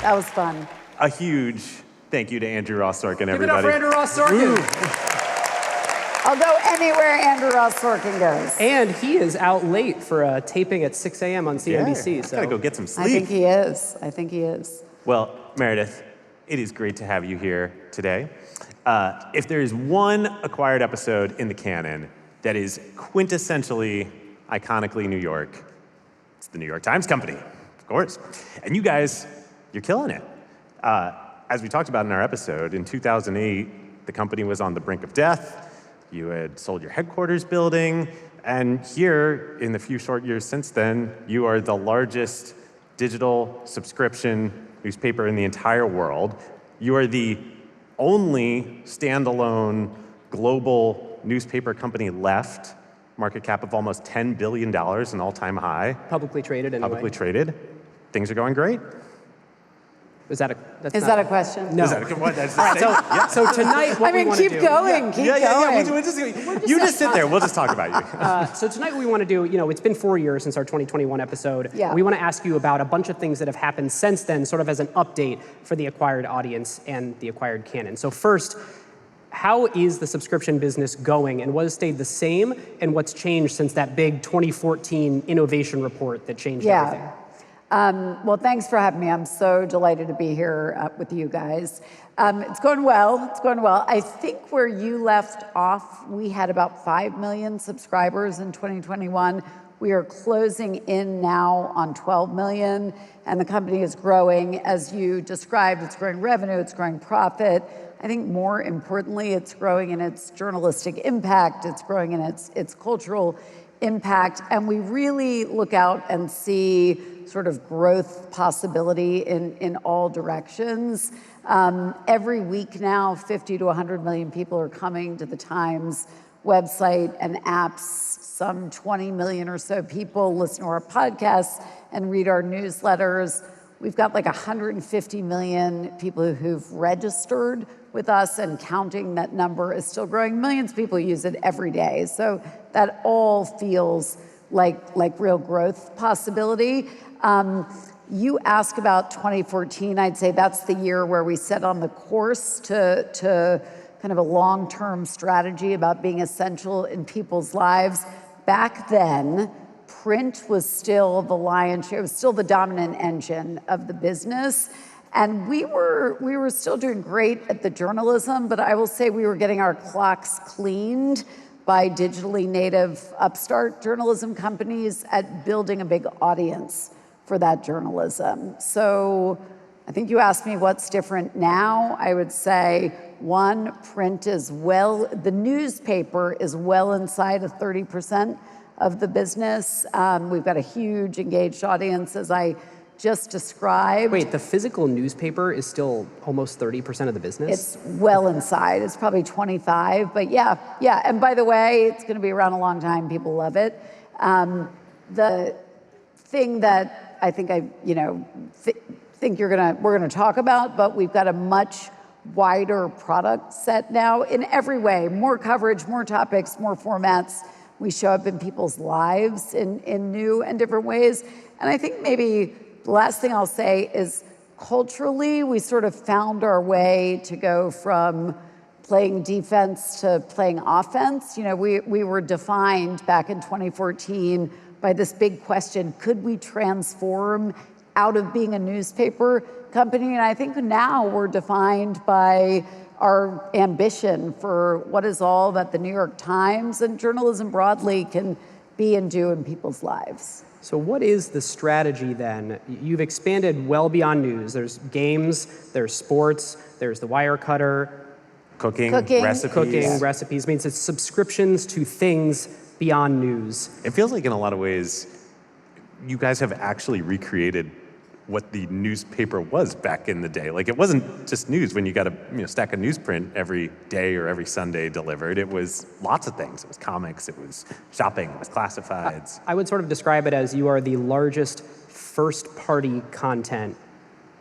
That was fun. A huge thank you to Andrew Ross Sorkin, everybody. Give it up for Andrew Ross Sorkin. I'll go anywhere Andrew Ross Sorkin goes. And he is out late for a taping at 6 a.m. on CNBC. Yeah, so gotta go get some sleep. I think he is. Well, Meredith, it is great to have you here today. If there is one acquired episode in the canon that is quintessentially, iconically New York, it's the New York Times Company, of course. And you guys, you're killing it. As we talked about in our episode, in 2008, the company was on the brink of death. You had sold your headquarters building, and here, in the few short years since then, you are the largest digital subscription newspaper in the entire world. You are the only standalone global newspaper company left, market cap of almost $10 billion, an all-time high. Publicly traded anyway. Publicly traded. Things are going great. Is that a question? No. Is that a, what, that's All right, so tonight what we want to do... keep going. You just sit there. We'll just talk about you. So tonight what we want to do, it's been 4 years since our 2021 episode. Yeah. We want to ask you about a bunch of things that have happened since then, sort of as an update for the acquired audience and the acquired canon. So first, how is the subscription business going, and what has stayed the same, and what's changed since that big 2014 innovation report that changed everything? Well, thanks for having me. I'm so delighted to be here with you guys. It's going well. I think where you left off, we had about 5 million subscribers in 2021. We are closing in now on 12 million, and the company is growing. As you described, it's growing revenue, it's growing profit. I think more importantly, it's growing in its journalistic impact, it's growing in its cultural impact, and we really look out and see sort of growth possibility in all directions. Every week now, 50 to 100 million people are coming to the Times website and apps. Some 20 million or so people listen to our podcasts and read our newsletters. We've got like 150 million people who've registered with us, and counting. That number is still growing. Millions of people use it every day. So that all feels like real growth possibility. You ask about 2014, I'd say that's the year where we set on the course to kind of a long-term strategy about being essential in people's lives. Back then, print was still the lion's share, it was still the dominant engine of the business. And we were still doing great at the journalism, but I will say we were getting our clocks cleaned by digitally native upstart journalism companies at building a big audience for that journalism. So I think you asked me what's different now. I would say, one, print is the newspaper is well inside of 30% of the business. We've got a huge engaged audience, as I just described. Wait, the physical newspaper is still almost 30% of the business? It's well inside. It's probably 25, but yeah. And by the way, it's going to be around a long time. People love it. The thing that I think think we're gonna talk about, but we've got a much wider product set now in every way. More coverage, more topics, more formats. We show up in people's lives in new and different ways. And I think maybe the last thing I'll say is culturally, we sort of found our way to go from playing defense to playing offense. You know, we were defined back in 2014 by this big question, could we transform out of being a newspaper company? And I think now we're defined by our ambition for what is all that the New York Times and journalism broadly can be and do in people's lives. So what is the strategy then? You've expanded well beyond news. There's games, there's sports, there's the Wirecutter. Cooking, recipes. Cooking, recipes. Means it's subscriptions to things beyond news. It feels like in a lot of ways, you guys have actually recreated what the newspaper was back in the day. Like it wasn't just news when you got a stack of newsprint every day or every Sunday delivered. It was lots of things. It was comics, it was shopping, it was classifieds. I would sort of describe it as you are the largest first-party content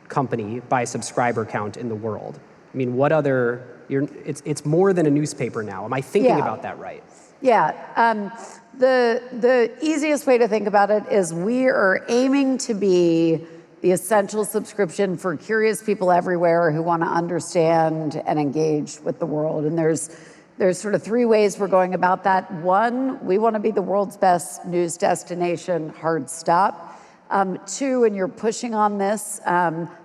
company by subscriber count in the world. I mean, what other, it's more than a newspaper now. Am I thinking about that right? Yeah, the easiest way to think about it is we are aiming to be the essential subscription for curious people everywhere who want to understand and engage with the world. And there's sort of three ways we're going about that. One, we want to be the world's best news destination, hard stop. Two, and you're pushing on this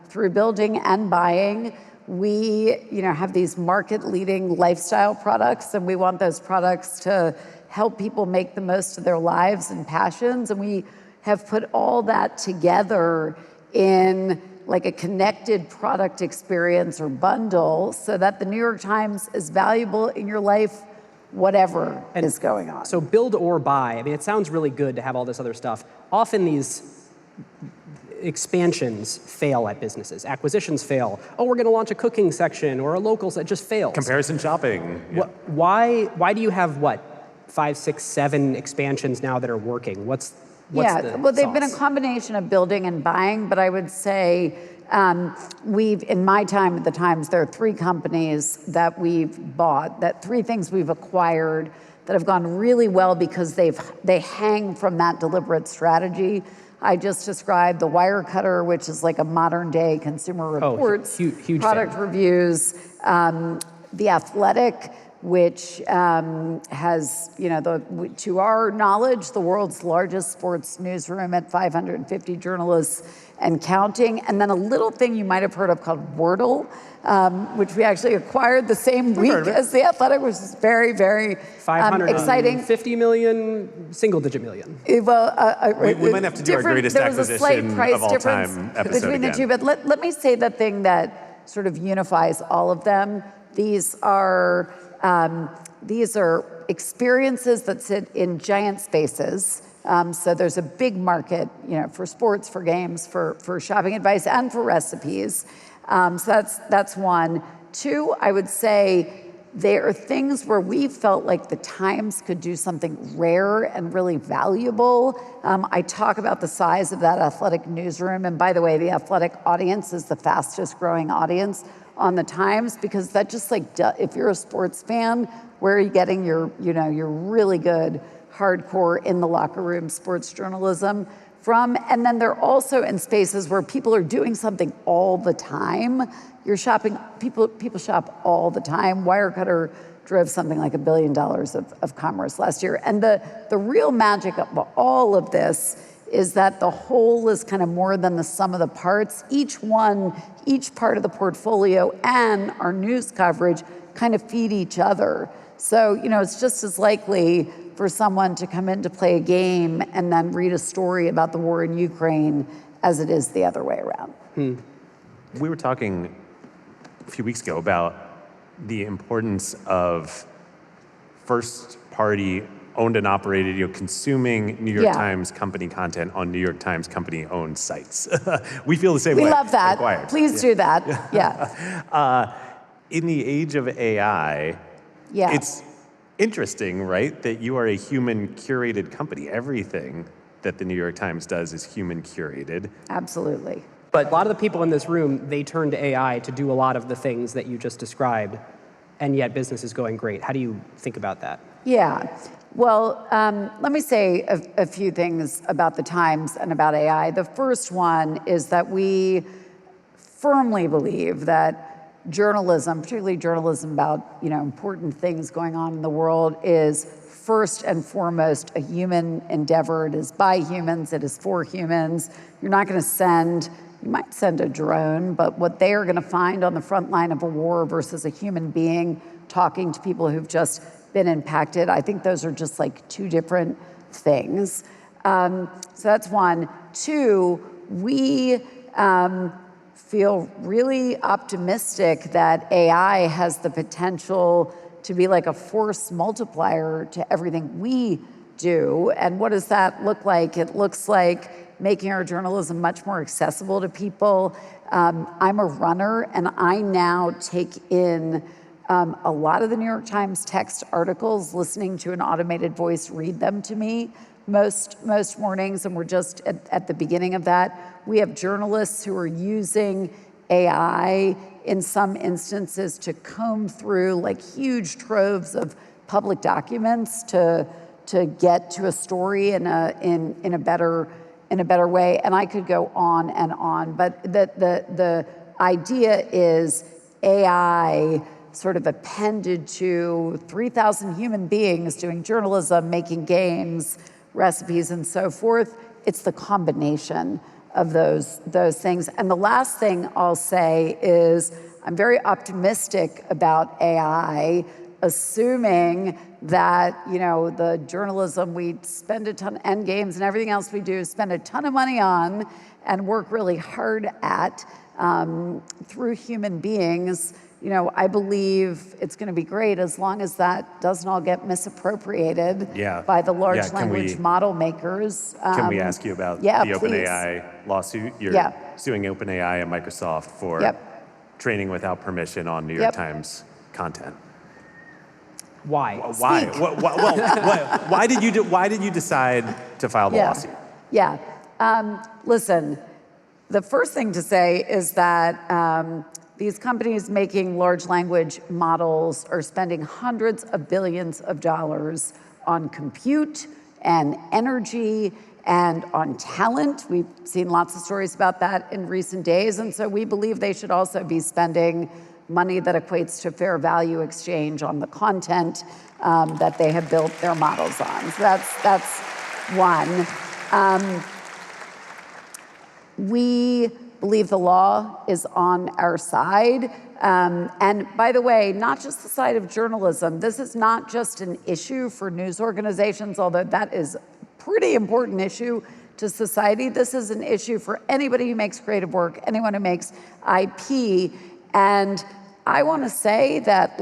through building and buying, we have these market-leading lifestyle products, and we want those products to help people make the most of their lives and passions. And we have put all that together in like a connected product experience or bundle so that the New York Times is valuable in your life, whatever is going on. So build or buy. I mean, it sounds really good to have all this other stuff. Often these expansions fail at businesses. Acquisitions fail. Oh, we're going to launch a cooking section or a local set. It just fails. Comparison shopping. Yeah. Why do you have 5, 6, 7 expansions now that are working? What's well, they've been a combination of building and buying, but I would say in my time at the Times, there are 3 companies that we've bought, 3 things we've acquired that have gone really well because they hang from that deliberate strategy. I just described the Wirecutter, which is like a modern day Consumer Reports, huge product fan. Reviews, The Athletic, which has, to our knowledge, the world's largest sports newsroom at 550 journalists and counting. And then a little thing you might have heard of called Wordle, which we actually acquired the same week as The Athletic, which is very, very exciting. 50 million, single-digit million. Well, we might have to do our greatest acquisition of all time episode between the two. But let me say the thing that sort of unifies all of them. These are experiences that sit in giant spaces. So there's a big market, for sports, for games, for shopping advice, and for recipes. So that's one. 2, I would say there are things where we felt like the Times could do something rare and really valuable. I talk about the size of that Athletic newsroom. And by the way, the Athletic audience is the fastest growing audience on the Times, because that just if you're a sports fan, where are you getting your really good, hardcore, in the locker room sports journalism from? And then they're also in spaces where people are doing something all the time. You're shopping, people shop all the time. Wirecutter drove something like $1 billion of commerce last year. And the real magic of all of this is that the whole is kind of more than the sum of the parts. Each part of the portfolio and our news coverage kind of feed each other. So, it's just as likely for someone to come in to play a game and then read a story about the war in Ukraine as it is the other way around. We were talking a few weeks ago about the importance of first-party owned and operated, consuming New York Times company content on New York Times company-owned sites. We feel the same way. We love that. Required. Please do that. Yeah. In the age of AI, it's interesting, right, that you are a human-curated company. Everything that the New York Times does is human-curated. Absolutely. But a lot of the people in this room, they turn to AI to do a lot of the things that you just described, and yet business is going great. How do you think about that? Yeah. Well, let me say a few things about the Times and about AI. The first one is that we firmly believe that journalism, particularly journalism about important things going on in the world, is first and foremost a human endeavor. It is by humans, it is for humans. You're not going to you might send a drone, but what they are going to find on the front line of a war versus a human being talking to people who've just been impacted, I think those are just like two different things. So that's one. Two, we feel really optimistic that AI has the potential to be like a force multiplier to everything we do. And what does that look like? It looks like making our journalism much more accessible to people. I'm a runner, and I now take in a lot of the New York Times text articles, listening to an automated voice read them to me most mornings, and we're just at the beginning of that. We have journalists who are using AI in some instances to comb through like huge troves of public documents to get to a story in a better way. And I could go on and on, but the idea is AI sort of appended to 3,000 human beings doing journalism, making games, recipes, and so forth. It's the combination of those things. And the last thing I'll say is I'm very optimistic about AI, assuming that the journalism we spend a ton, end games and everything else we do, spend a ton of money on and work really hard at through human beings. I believe it's going to be great as long as that doesn't all get misappropriated by the large language model makers. Can we ask you about the OpenAI lawsuit? You're suing OpenAI and Microsoft for training without permission on New York Times content. Why? Why did you decide to file the lawsuit? Listen, the first thing to say is that these companies making large language models are spending hundreds of billions of dollars on compute and energy and on talent. We've seen lots of stories about that in recent days. And so we believe they should also be spending money that equates to fair value exchange on the content that they have built their models on. So that's one. We believe the law is on our side. And by the way, not just the side of journalism. This is not just an issue for news organizations, although that is a pretty important issue to society. This is an issue for anybody who makes creative work, anyone who makes IP. And I want to say that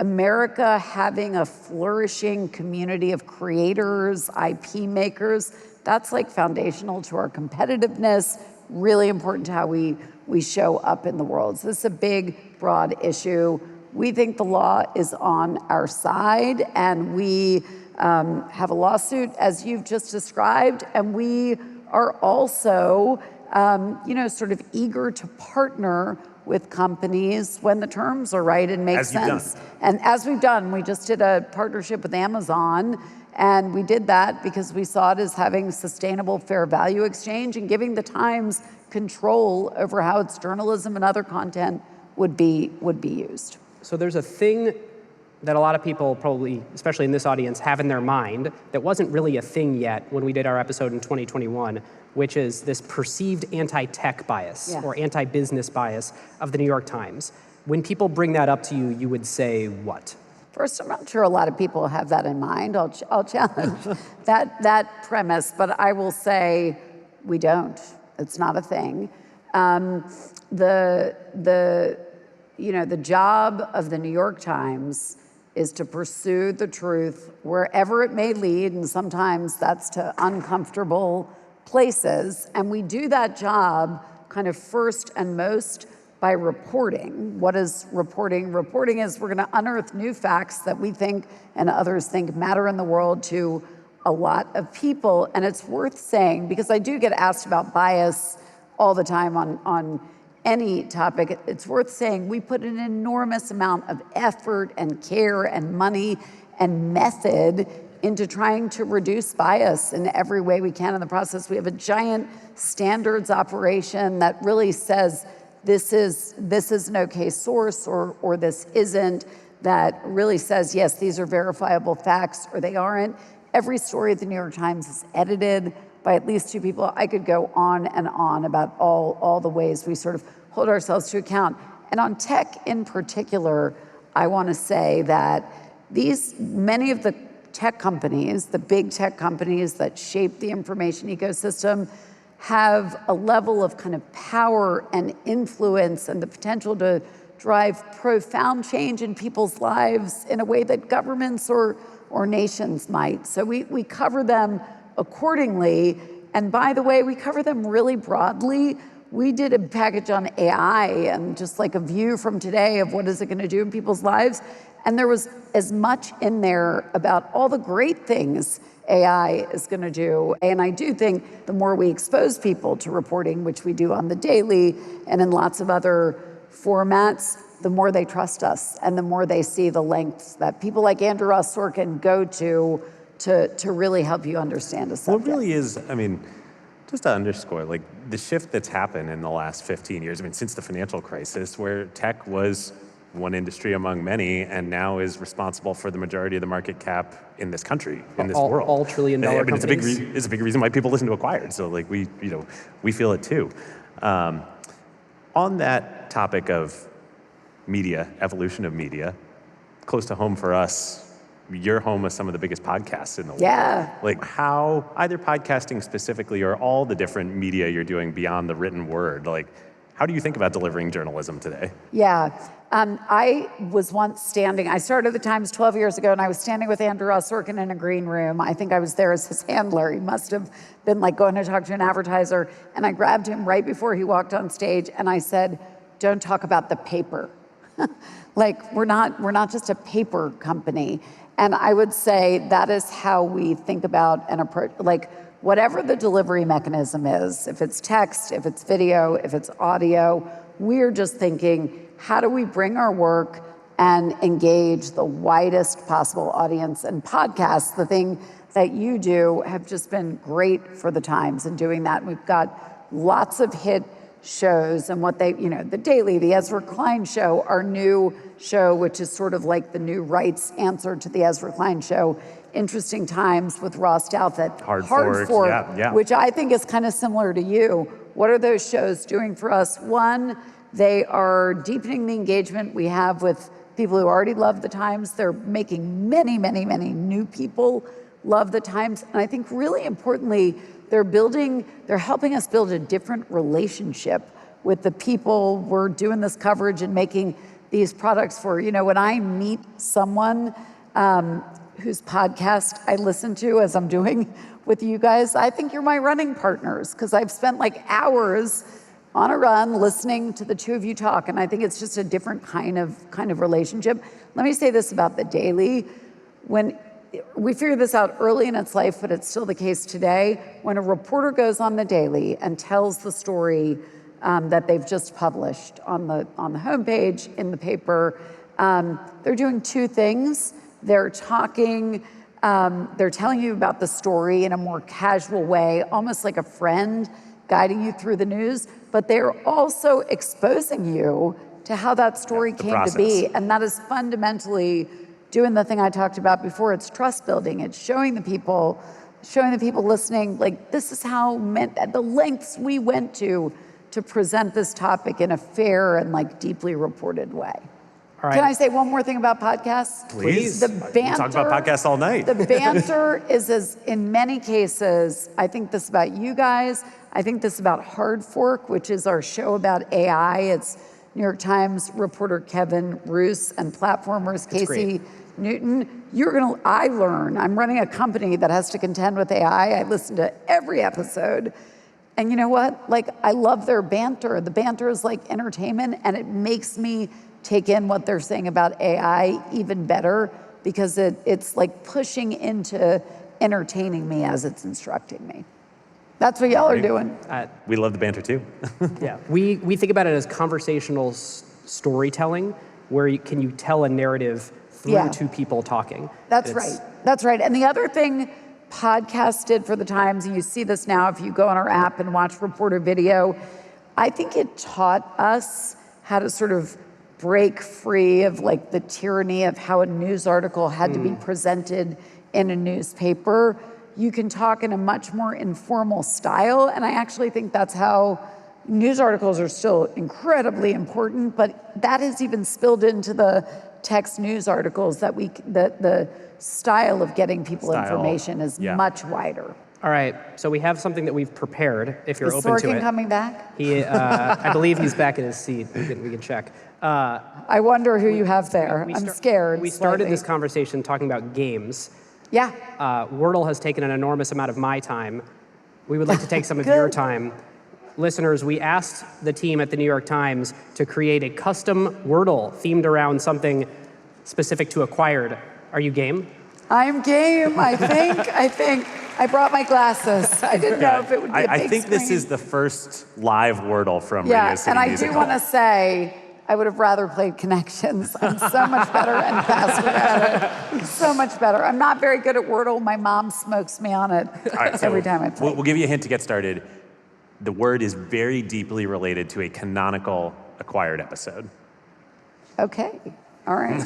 America having a flourishing community of creators, IP makers, that's foundational to our competitiveness, really important to how we show up in the world. So this is a big, broad issue. We think the law is on our side, and we have a lawsuit, as you've just described, and we are also, sort of eager to partner with companies when the terms are right and make sense. And as we've done, we just did a partnership with Amazon, and we did that because we saw it as having sustainable fair value exchange and giving the Times control over how its journalism and other content would be used. So there's a thing that a lot of people probably, especially in this audience, have in their mind that wasn't really a thing yet when we did our episode in 2021, which is this perceived anti-tech bias or anti-business bias of the New York Times. When people bring that up to you, you would say what? First, I'm not sure a lot of people have that in mind. I'll challenge that premise, but I will say we don't. It's not a thing. The job of the New York Times is to pursue the truth wherever it may lead, and sometimes that's to uncomfortable places. And we do that job kind of first and most by reporting. What is reporting? Reporting is we're going to unearth new facts that we think and others think matter in the world to a lot of people. And it's worth saying, because I do get asked about bias all the time on any topic. It's worth saying we put an enormous amount of effort and care and money and method into trying to reduce bias in every way we can in the process. We have a giant standards operation that really says this is an okay source or this isn't, that really says, yes, these are verifiable facts or they aren't. Every story at the New York Times is edited by at least 2 people. I could go on and on about all the ways we sort of hold ourselves to account. And on tech in particular, I want to say that many of the tech companies, the big tech companies that shape the information ecosystem, have a level of kind of power and influence and the potential to drive profound change in people's lives in a way that governments or nations might. So we cover them accordingly. And by the way, we cover them really broadly. We did a package on AI and just like a view from today of what is it going to do in people's lives. And there was as much in there about all the great things AI is going to do. And I do think the more we expose people to reporting, which we do on the daily and in lots of other formats, the more they trust us and the more they see the lengths that people like Andrew Ross Sorkin go to really help you understand a subject. Well, it really is, I mean, just to underscore, like the shift that's happened in the last 15 years, I mean, since the financial crisis, where tech was one industry among many, and now is responsible for the majority of the market cap in this country, in this world. All trillion-dollar I mean, companies. It's a big reason why people listen to Acquired. So like we feel it too. On that topic of media, evolution of media, close to home for us, you're home with some of the biggest podcasts in the world. Yeah. Like how, either podcasting specifically or all the different media you're doing beyond the written word, like how do you think about delivering journalism today? Yeah. I was once standing, I started the Times 12 years ago, and I was standing with Andrew Ross Sorkin in a green room. I think I was there as his handler. He must have been like going to talk to an advertiser. And I grabbed him right before he walked on stage, and I said, don't talk about the paper. Like, we're not just a paper company. And I would say that is how we think about an approach, like whatever the delivery mechanism is, if it's text, if it's video, if it's audio, we're just thinking, how do we bring our work and engage the widest possible audience? And podcasts, the thing that you do, have just been great for the Times in doing that. We've got lots of hit shows, and what they, The Daily, the Ezra Klein Show, our new show, which is sort of like the new rights answer to the Ezra Klein Show. Interesting Times with Ross Douthat. Hard Fork, yeah. Which I think is kind of similar to you. What are those shows doing for us? One, they are deepening the engagement we have with people who already love the Times. They're making many, many, many new people love the Times. And I think really importantly, they're helping us build a different relationship with the people we're doing this coverage and making these products for. When I meet someone whose podcast I listen to as I'm doing with you guys, I think you're my running partners, because I've spent like hours on a run listening to the two of you talk, and I think it's just a different kind of relationship. Let me say this about The Daily. When we figured this out early in its life, but it's still the case today, when a reporter goes on The Daily and tells the story that they've just published on the homepage in the paper, they're doing 2 things. They're telling you about the story in a more casual way, almost like a friend guiding you through the news, but they're also exposing you to how that story came to be. And that is fundamentally doing the thing I talked about before. It's trust building. It's showing the people listening, like, this is how the lengths we went to present this topic in a fair and like deeply reported way. All right. Can I say one more thing about podcasts? Please. The banter, talk about podcasts all night. The banter is in many cases, I think this about you guys, I think this about Hard Fork, which is our show about AI. It's New York Times reporter Kevin Roos and platformers Casey Newton. I learn. I'm running a company that has to contend with AI. I listen to every episode. And you know what? Like, I love their banter. The banter is like entertainment, and it makes me take in what they're saying about AI even better, because it's like pushing into entertaining me as it's instructing me. That's what y'all are doing. We love the banter too. Yeah, we think about it as conversational storytelling, where you tell a narrative through two people talking. That's right. That's right. And the other thing podcasts did for the Times, and you see this now if you go on our app and watch reporter video, I think it taught us how to sort of break free of like the tyranny of how a news article had to be presented in a newspaper. You can talk in a much more informal style, and I actually think that's how news articles are still incredibly important, but that has even spilled into the text news articles that the style of getting people information is much wider. All right, so we have something that we've prepared, if you're Is open to Sorkin it. coming back? I believe he's back in his seat. We can check. I wonder who you have there. I'm scared. We started this conversation talking about games. Yeah. Wordle has taken an enormous amount of my time. We would like to take some of your time. Listeners, we asked the team at the New York Times to create a custom Wordle themed around something specific to Acquired. Are you game? I'm game, I think. I brought my glasses. I didn't know if it would be a big I think this screen. is the first live Wordle from Radio City and I Music do Hall. want to say, I would have rather played Connections. I'm so much better and faster at it. So much better. I'm not very good at Wordle. My mom smokes me on it every time I play. We'll give you a hint to get started. The word is very deeply related to a canonical Acquired episode. Okay. All right.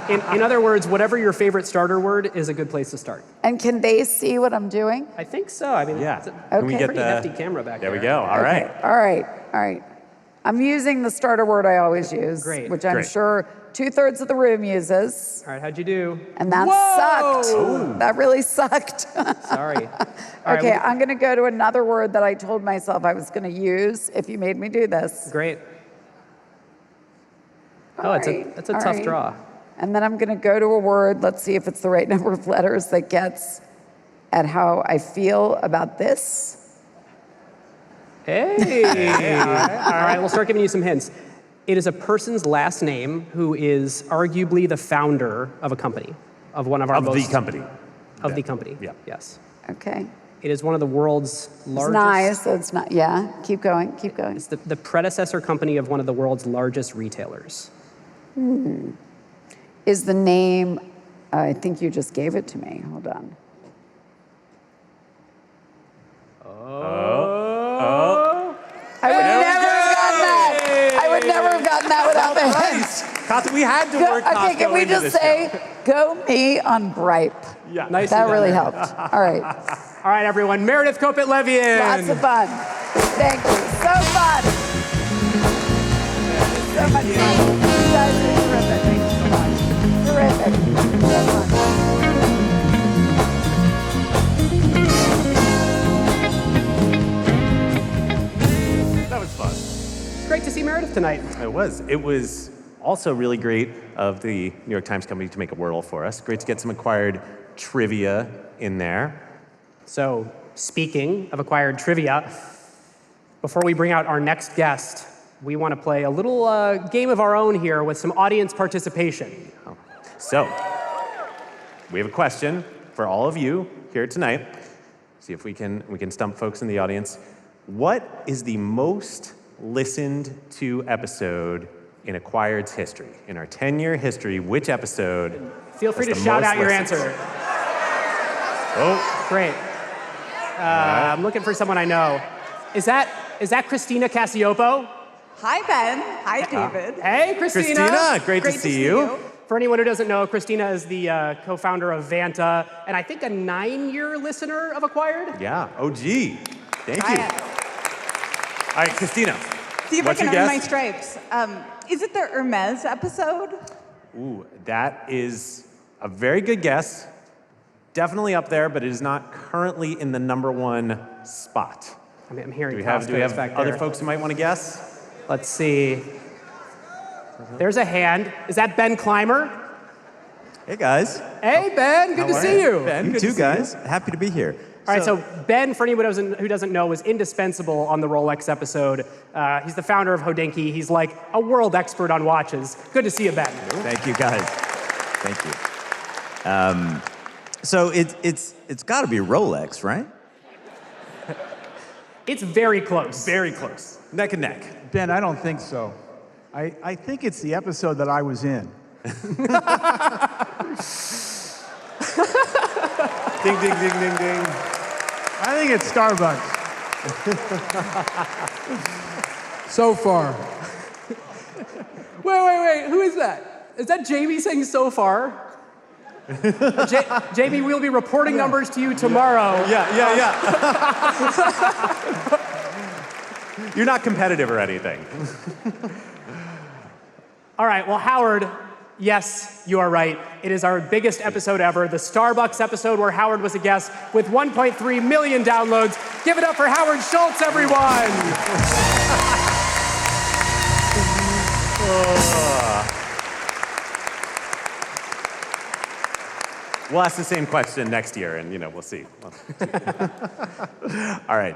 In other words, whatever your favorite starter word is a good place to start. And can they see what I'm doing? I think so. I mean, it's a Can we get pretty hefty camera back there. There we go. All right. All right. I'm using the starter word I always use, which I'm sure 2/3 of the room uses. All right, how'd you do? And that sucked. That really sucked. Sorry. Okay, I'm going to go to another word that I told myself I was going to use if you made me do this. Great. That's a tough draw. And then I'm going to go to a word. Let's see if it's the right number of letters that gets at how I feel about this. Hey. All right, we'll start giving you some hints. It is a person's last name who is arguably the founder of a company, of one of our most... Of the company. Of the company, yeah. Yes. Okay. It is one of the world's largest... It's nice, so it's not... Yeah, keep going. It's the predecessor company of one of the world's largest retailers. Is the name... I think you just gave it to me. Hold on. I would never have gotten that. I would never have gotten that without the hints. We had to work Okay, can we just say, go me on Bripe? Yeah, nice. That really helped. All right. All right, everyone. Meredith Kopit Levien. Lots of fun. Thank you. So fun. So much fun. You guys are terrific. Thank you so much. Terrific. So fun. That was fun. Great to see Meredith tonight. It was. It was also really great of the New York Times Company to make a Wordle for us. Great to get some Acquired trivia in there. So, speaking of Acquired trivia, before we bring out our next guest, we want to play a little game of our own here with some audience participation. So, we have a question for all of you here tonight. See if we can stump folks in the audience. What is the most listened to episode in Acquired's history? In our 10-year history, which episode? Feel free to shout out your answer. Oh, great. I'm looking for someone I know. Is that Christina Cacioppo? Hi, Ben. Hi, David. Hey, Christina. Christina, great to see you. For anyone who doesn't know, Christina is the co-founder of Vanta, and I think a 9-year listener of Acquired. Yeah, OG. Thank you. All right, Christina. See if I can earn my stripes. Is it the Hermes episode? Ooh, that is a very good guess. Definitely up there, but it is not currently in the #1 spot. I mean, I'm hearing do we have back other there. folks who might want to guess? Let's see. There's a hand. Is that Ben Clymer? Hey, guys. Hey, Ben. Good to see you. Ben, you too, guys. Happy to be here. All right, so Ben, for anyone who doesn't know, was indispensable on the Rolex episode. He's the founder of Hodinkee. He's like a world expert on watches. Good to see you, Ben. Thank you, guys. Thank you. So it's got to be Rolex, right? It's very close. Very close. Neck and neck. Ben, I don't think so. I think it's the episode that I was in. Ding, ding, ding, ding, ding. I think it's Starbucks. So far. Wait. Who is that? Is that Jamie saying so far? Jamie, we'll be reporting numbers to you tomorrow. Yeah. You're not competitive or anything. All right, well, Howard, yes, you are right. It is our biggest episode ever, the Starbucks episode where Howard was a guest with 1.3 million downloads. Give it up for Howard Schultz, everyone. We'll ask the same question next year, and we'll see. All right,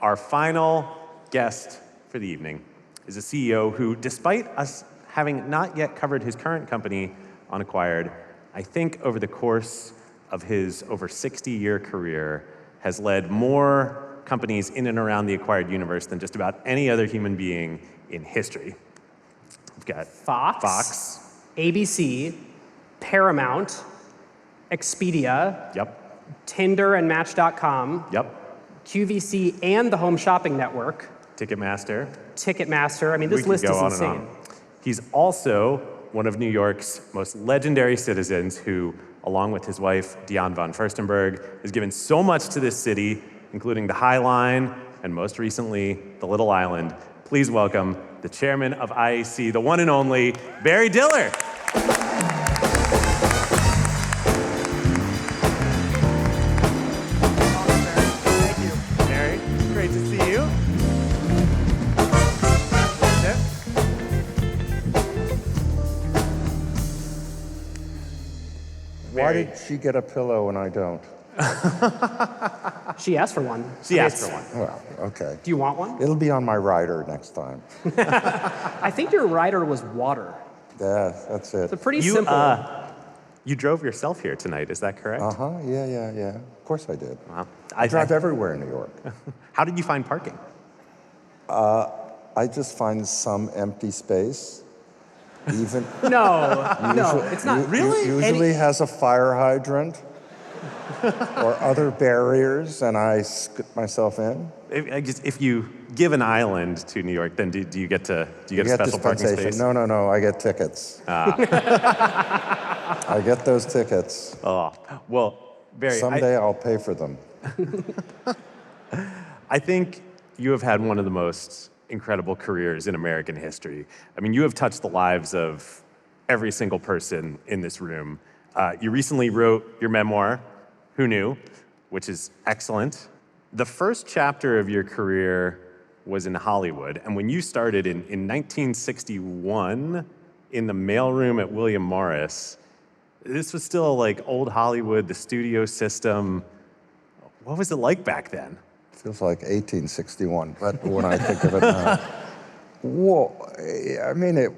our final guest for the evening is a CEO who, despite us having not yet covered his current company on Acquired, I think over the course of his over 60-year career has led more companies in and around the Acquired universe than just about any other human being in history. We've got Fox, ABC, Paramount, Expedia, Tinder and Match.com, QVC and the Home Shopping Network, Ticketmaster. I mean, this list is insane. He's also one of New York's most legendary citizens who, along with his wife, Diane von Furstenberg, has given so much to this city, including the High Line and most recently, the Little Island. Please welcome the chairman of IAC, the one and only Barry Diller. Why did she get a pillow and I don't? She asked for one. She asked for one. Well, okay. Do you want one? It'll be on my rider next time. I think your rider was water. Yeah, that's it. It's a pretty simple. You drove yourself here tonight, is that correct? Uh-huh, yeah. Of course I did. Wow. I drive everywhere in New York. How did you find parking? I just find some empty space. Even No, it's not. Really? Usually has a fire hydrant or other barriers, and I scoot myself in. If you give an island to New York, then do you get a special parking space? No, I get tickets. I get those tickets. Oh, well, Barry. Someday I'll pay for them. I think you have had one of the most incredible careers in American history. I mean, you have touched the lives of every single person in this room. You recently wrote your memoir, Who Knew?, which is excellent. The first chapter of your career was in Hollywood, and when you started in 1961 in the mailroom at William Morris, this was still like old Hollywood, the studio system. What was it like back then? Feels like 1861, but when I think of it now. Well, I mean,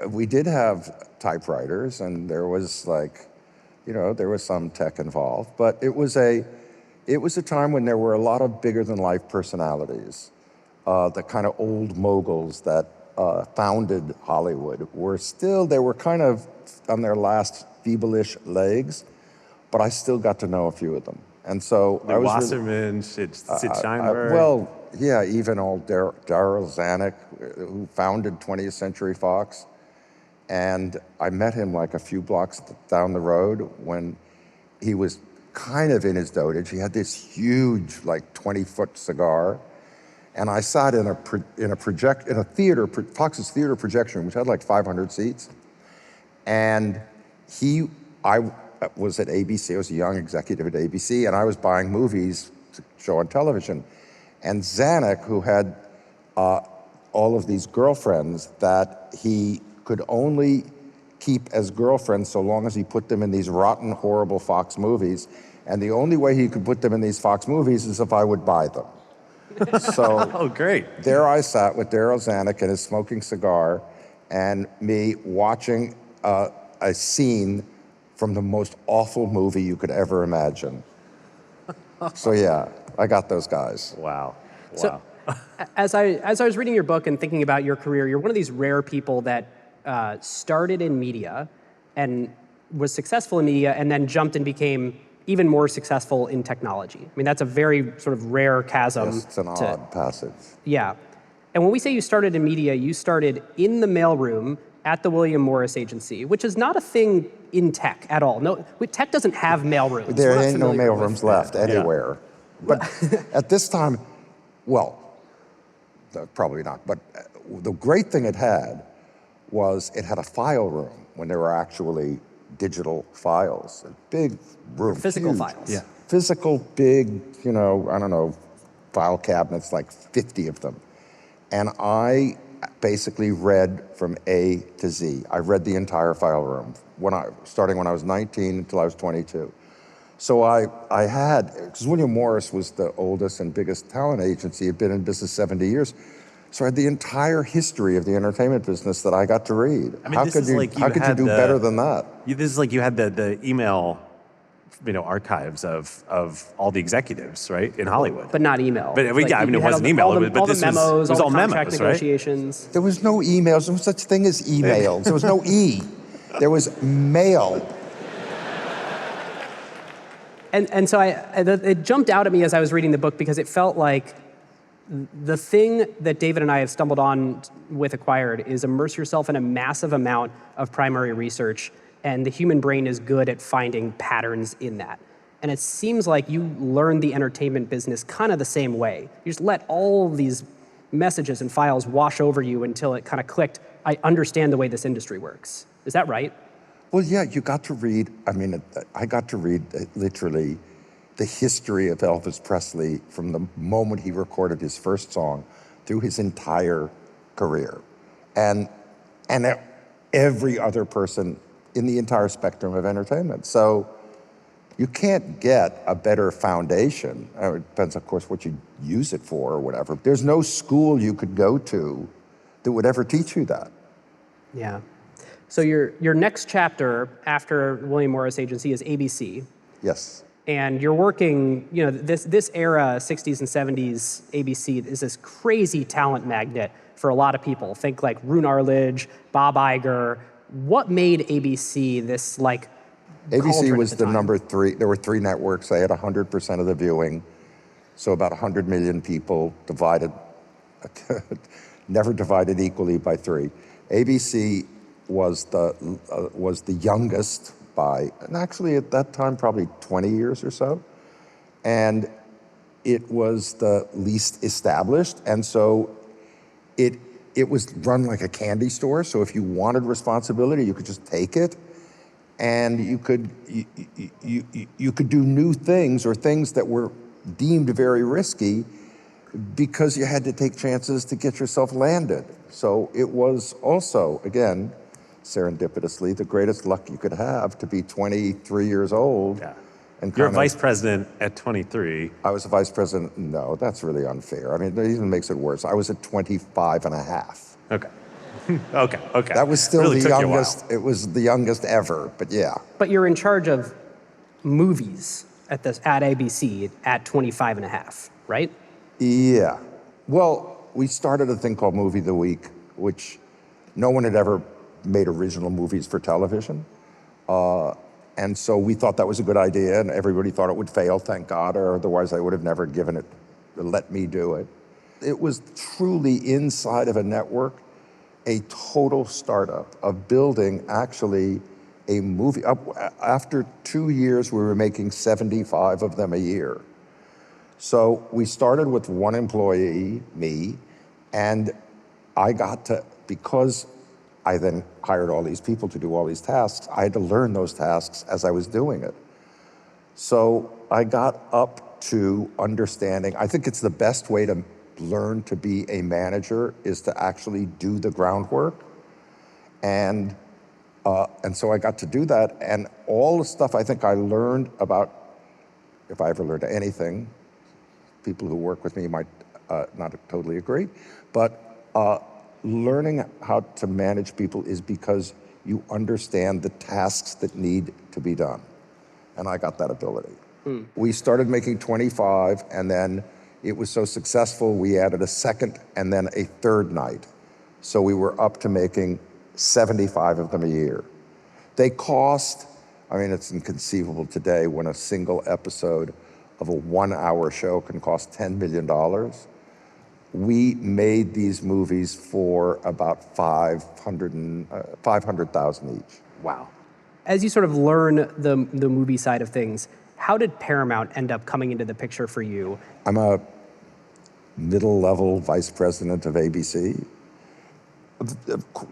we did have typewriters, and there was there was some tech involved, but it was a time when there were a lot of bigger-than-life personalities. The kind of old moguls that founded Hollywood they were kind of on their last feeble-ish legs, but I still got to know a few of them. And so I was Wasserman, Sid Sheinberg. Well, yeah, even old Darryl Zanuck, who founded 20th Century Fox. And I met him like a few blocks down the road when he was kind of in his dotage. He had this huge, like 20-foot cigar. And I sat in a theater, Fox's theater projection room, which had like 500 seats. And I was at ABC. I was a young executive at ABC, and I was buying movies to show on television. And Zanuck, who had all of these girlfriends that he could only keep as girlfriends so long as he put them in these rotten, horrible Fox movies. And the only way he could put them in these Fox movies is if I would buy them. So great. There I sat with Darryl Zanuck and his smoking cigar, and me watching a scene from the most awful movie you could ever imagine. So yeah, I got those guys. Wow. So, as I was reading your book and thinking about your career, you're one of these rare people that started in media and was successful in media and then jumped and became even more successful in technology. I mean, that's a very sort of rare chasm. Yes, it's an odd passage. Yeah. And when we say you started in media, you started in the mailroom at the William Morris Agency, which is not a thing in tech at all. No, tech doesn't have mailrooms. There ain't no mailrooms left anywhere. But at this time, well, probably not, but the great thing it had was it had a file room when there were actually digital files, a big room. Physical huge. files. Yeah. Physical, big, I don't know, file cabinets, like 50 of them. And I basically read from A to Z. I read the entire file room, starting when I was 19 until I was 22. So I had, because William Morris was the oldest and biggest talent agency, had been in business 70 years. So I had the entire history of the entertainment business that I got to read. I mean, how could you do better than that? This is like you had the email, archives of all the executives, right, in Hollywood. But not email. But Like, it wasn't email. All the memos, was all all the contract memos, negotiations. There was no emails. There was such thing as emails. There was no E. There was mail. And so it jumped out at me as I was reading the book because it felt like the thing that David and I have stumbled on with Acquired is immerse yourself in a massive amount of primary research, and the human brain is good at finding patterns in that. And it seems like you learned the entertainment business kind of the same way. You just let all these messages and files wash over you until it kind of clicked, I understand the way this industry works. Is that right? Well, yeah, you got to read, I got to read literally the history of Elvis Presley from the moment he recorded his first song through his entire career. And every other person in the entire spectrum of entertainment. So you can't get a better foundation. It depends, of course, what you use it for or whatever. There's no school you could go to that would ever teach you that. Yeah. So your next chapter after William Morris Agency is ABC. Yes. And you're working, this era, 60s and 70s ABC is this crazy talent magnet for a lot of people. Think like Roone Arledge, Bob Iger. What made ABC this ABC was the number 3. There were 3 networks. They had 100% of the viewing. So about 100 million people divided, never divided equally by 3. ABC was the youngest by, and actually at that time, probably 20 years or so. And it was the least established. And so it was run like a candy store. So if you wanted responsibility, you could just take it. And you could do new things or things that were deemed very risky because you had to take chances to get yourself landed. So it was also, again, serendipitously, the greatest luck you could have to be 23 years old. Yeah. And you're a vice president at 23. I was a vice president. No, that's really unfair. I mean, that even makes it worse. I was at 25 and a half. Okay. Okay. That was still really the took youngest. It was the youngest ever, but yeah. But you're in charge of movies at ABC at 25 and a half, right? Yeah. Well, we started a thing called Movie of the Week, which no one had ever made original movies for television. And so we thought that was a good idea, and everybody thought it would fail, thank God, or otherwise I would have never let me do it. It was truly inside of a network, a total startup of building actually a movie. After 2 years, we were making 75 of them a year. So we started with 1 employee, me, and I got to, because I then hired all these people to do all these tasks, I had to learn those tasks as I was doing it. So I got up to understanding, I think it's the best way to learn to be a manager is to actually do the groundwork. And so I got to do that, and all the stuff I think I learned about, if I ever learned anything, people who work with me might not totally agree, but learning how to manage people is because you understand the tasks that need to be done. And I got that ability. We started making 25, and then it was so successful, we added a second and then a third night. So we were up to making 75 of them a year. They cost, I mean, it's inconceivable today when a single episode of a 1-hour show can cost $10 million. We made these movies for about 500,000 each. Wow. As you sort of learn the movie side of things, how did Paramount end up coming into the picture for you? I'm a middle-level vice president of ABC.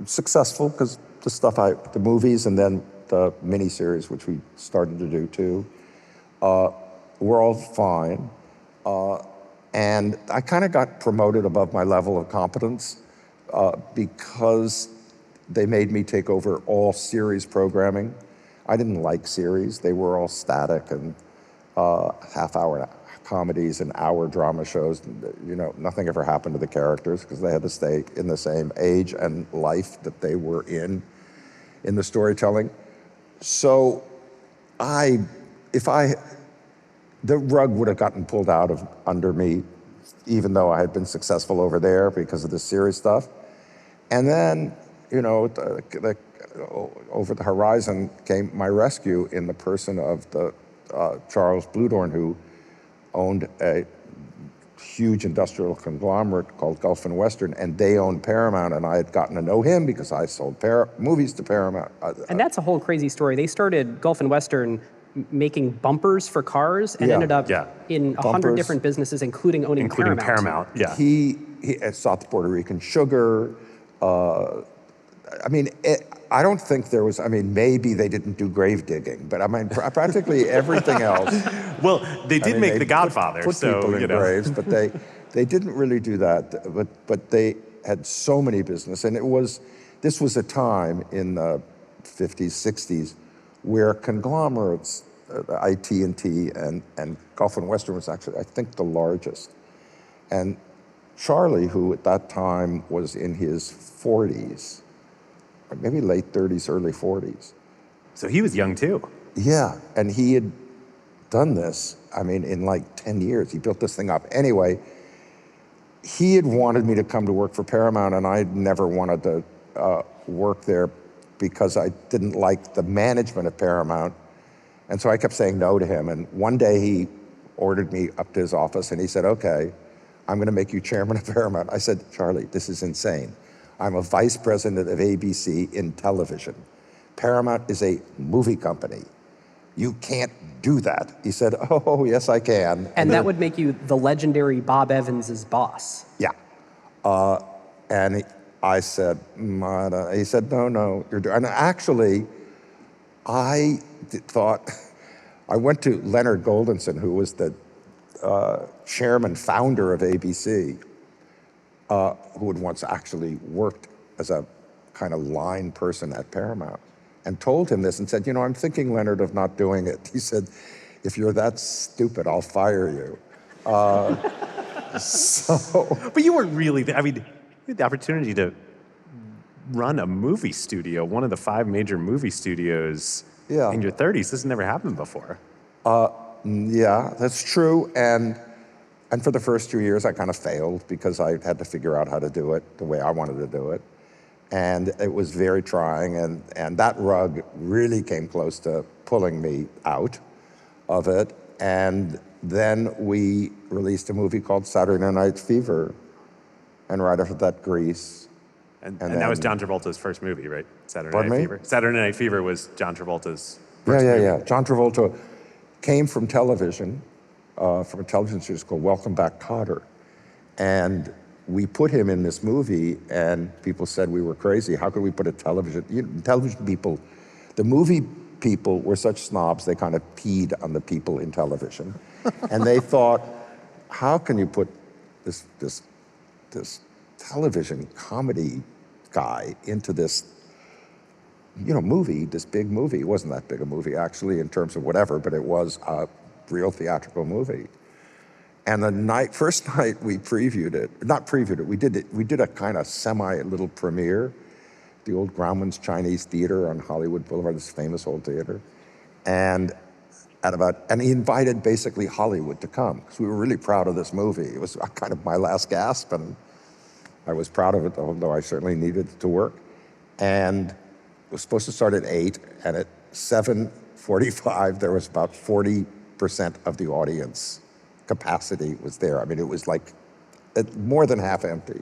Successful because the movies and then the miniseries, which we started to do too, were all fine. And I kind of got promoted above my level of competence because they made me take over all series programming. I didn't like series. They were all static and half-hour comedies and hour drama shows. You know, nothing ever happened to the characters because they had to stay in the same age and life that they were in the storytelling. So the rug would have gotten pulled out of under me, even though I had been successful over there because of the series stuff. And then, you know, over the horizon came my rescue in the person of the Charles Bluedorn, who owned a huge industrial conglomerate called Gulf and Western, and they owned Paramount, and I had gotten to know him because I sold movies to Paramount. And that's a whole crazy story. They started Gulf and Western making bumpers for cars and ended up in 100 different businesses, including owning Paramount. Yeah. He South Puerto Rican Sugar. I mean, I don't think there was, I mean, maybe they didn't do grave digging, but I mean, practically everything else. Well, they did make The Godfather, put so, people in you know. graves, but they didn't really do that. But they had so many business, and this was a time in the 50s, 60s, where conglomerates, IT&T and Gulf and Western was actually, I think, the largest. And Charlie, who at that time was in his 40s, or maybe late 30s, early 40s. So he was young too. Yeah, and he had done this, I mean, in like 10 years. He built this thing up. Anyway, he had wanted me to come to work for Paramount, and I never wanted to work there because I didn't like the management of Paramount. And so I kept saying no to him. And one day he ordered me up to his office, and he said, okay, I'm gonna make you chairman of Paramount. I said, Charlie, this is insane. I'm a vice president of ABC in television. Paramount is a movie company. You can't do that. He said, oh, yes, I can. And that would make you the legendary Bob Evans' boss. Yeah. And I said, he said, no, you're doing. And actually, I thought, I went to Leonard Goldenson, who was the chairman, founder of ABC, who had once actually worked as a kind of line person at Paramount, and told him this and said, you know, I'm thinking, Leonard, of not doing it. He said, if you're that stupid, I'll fire you. But you weren't really, I mean, you had the opportunity to run a movie studio, one of the 5 major movie studios in your 30s. This has never happened before. Yeah, that's true. And for the first 2 years, I kind of failed because I had to figure out how to do it the way I wanted to do it. And it was very trying. And that rug really came close to pulling me out of it. And then we released a movie called Saturday Night Fever. And right after that, Grease. And that was John Travolta's first movie, right? Saturday Pardon Night me? Fever. Saturday Night Fever was John Travolta's first movie. Yeah. John Travolta came from television, from a television series called Welcome Back, Kotter. And we put him in this movie, and people said we were crazy. How could we put television people, the movie people were such snobs, they kind of peed on the people in television. And they thought, how can you put this television comedy guy into this, movie, this big movie? It wasn't that big a movie, actually, in terms of whatever, but it was a real theatrical movie. And the first night we previewed it, we did a kind of semi-little premiere, the old Grauman's Chinese Theater on Hollywood Boulevard, this famous old theater. And and he invited basically Hollywood to come, because we were really proud of this movie. It was kind of my last gasp, and I was proud of it, although I certainly needed it to work. And it was supposed to start at 8, and at 7:45, there was about 40% of the audience capacity was there. I mean, it was like more than half empty.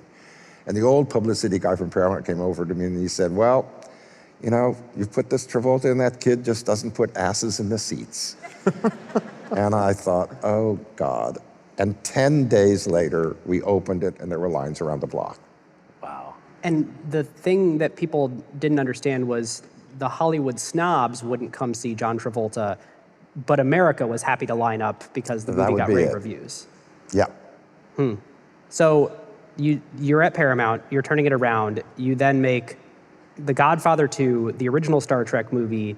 And the old publicity guy from Paramount came over to me and he said, well, you know, you put this Travolta in, that kid just doesn't put asses in the seats. And I thought, oh God. And 10 days later, we opened it and there were lines around the block. Wow. And the thing that people didn't understand was the Hollywood snobs wouldn't come see John Travolta, but America was happy to line up because the movie got rave reviews. Yeah. So you're at Paramount, you're turning it around, you then make The Godfather 2, the original Star Trek movie,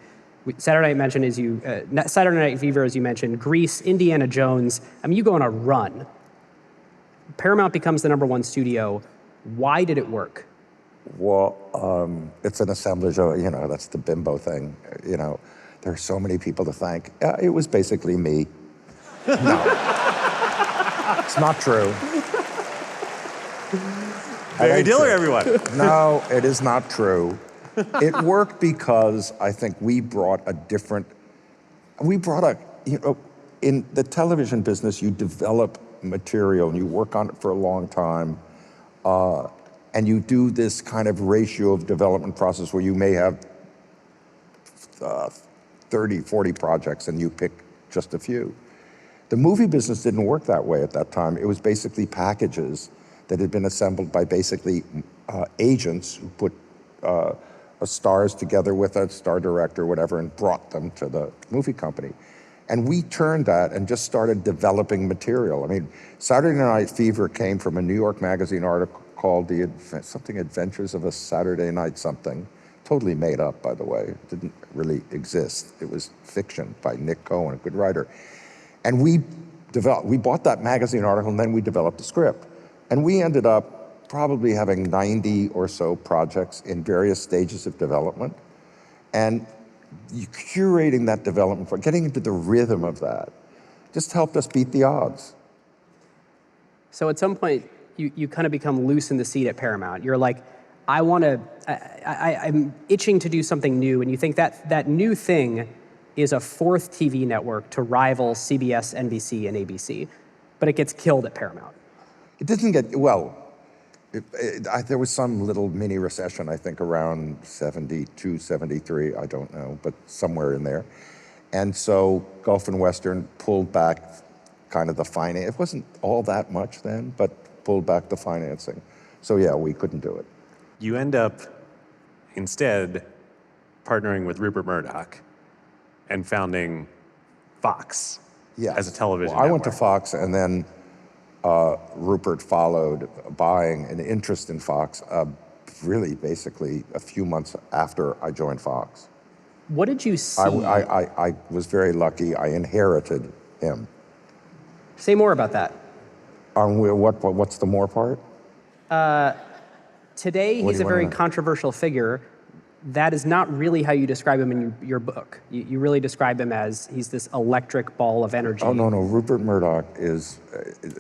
Saturday Night Fever, as you mentioned, Grease, Indiana Jones. I mean, you go on a run. Paramount becomes the #1 studio. Why did it work? Well, it's an assemblage of, you know, that's the bimbo thing. You know, there are so many people to thank. It was basically me. No, it's not true. Barry Diller, everyone. No, it is not true. It worked because I think we brought a, you know, in the television business, you develop material and you work on it for a long time. And you do this kind of ratio of development process where you may have 30, 40 projects and you pick just a few. The movie business didn't work that way at that time. It was basically packages that had been assembled by basically agents who put stars together with a star director, whatever, and brought them to the movie company. And we turned that and just started developing material. I mean, Saturday Night Fever came from a New York Magazine article called something Adventures of a Saturday Night something. Totally made up, by the way. It didn't really exist. It was fiction by Nick Cohen, a good writer. And we bought that magazine article and then we developed a script. And we ended up probably having 90 or so projects in various stages of development. And curating that development, getting into the rhythm of that, just helped us beat the odds. So at some point, you kind of become loose in the seat at Paramount. You're like, I'm itching to do something new, and you think that new thing is a fourth TV network to rival CBS, NBC, and ABC, but it gets killed at Paramount. It didn't get, well, there was some little mini recession, I think, around 72, 73, I don't know, but somewhere in there. And so Gulf and Western pulled back kind of the finance. It wasn't all that much then, but pulled back the financing. So yeah, we couldn't do it. You end up instead partnering with Rupert Murdoch and founding Fox as a television network. I went network. to Fox, and then Rupert followed, buying an interest in Fox, really basically a few months after I joined Fox. What did you see? I was very lucky. I inherited him. Say more about that. What's the more part? Today, he's a very controversial figure. That is not really how you describe him in your book. You really describe him as he's this electric ball of energy. Oh, no. Rupert Murdoch is,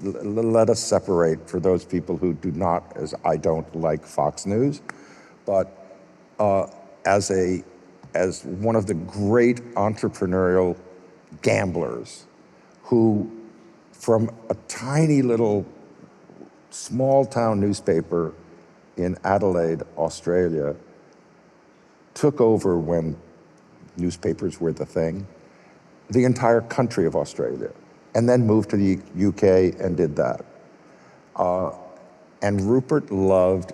let us separate for those people who do not, as I don't like Fox News, but as one of the great entrepreneurial gamblers who, from a tiny little small town newspaper in Adelaide, Australia, took over when newspapers were the thing, the entire country of Australia, and then moved to the UK and did that. And Rupert loved,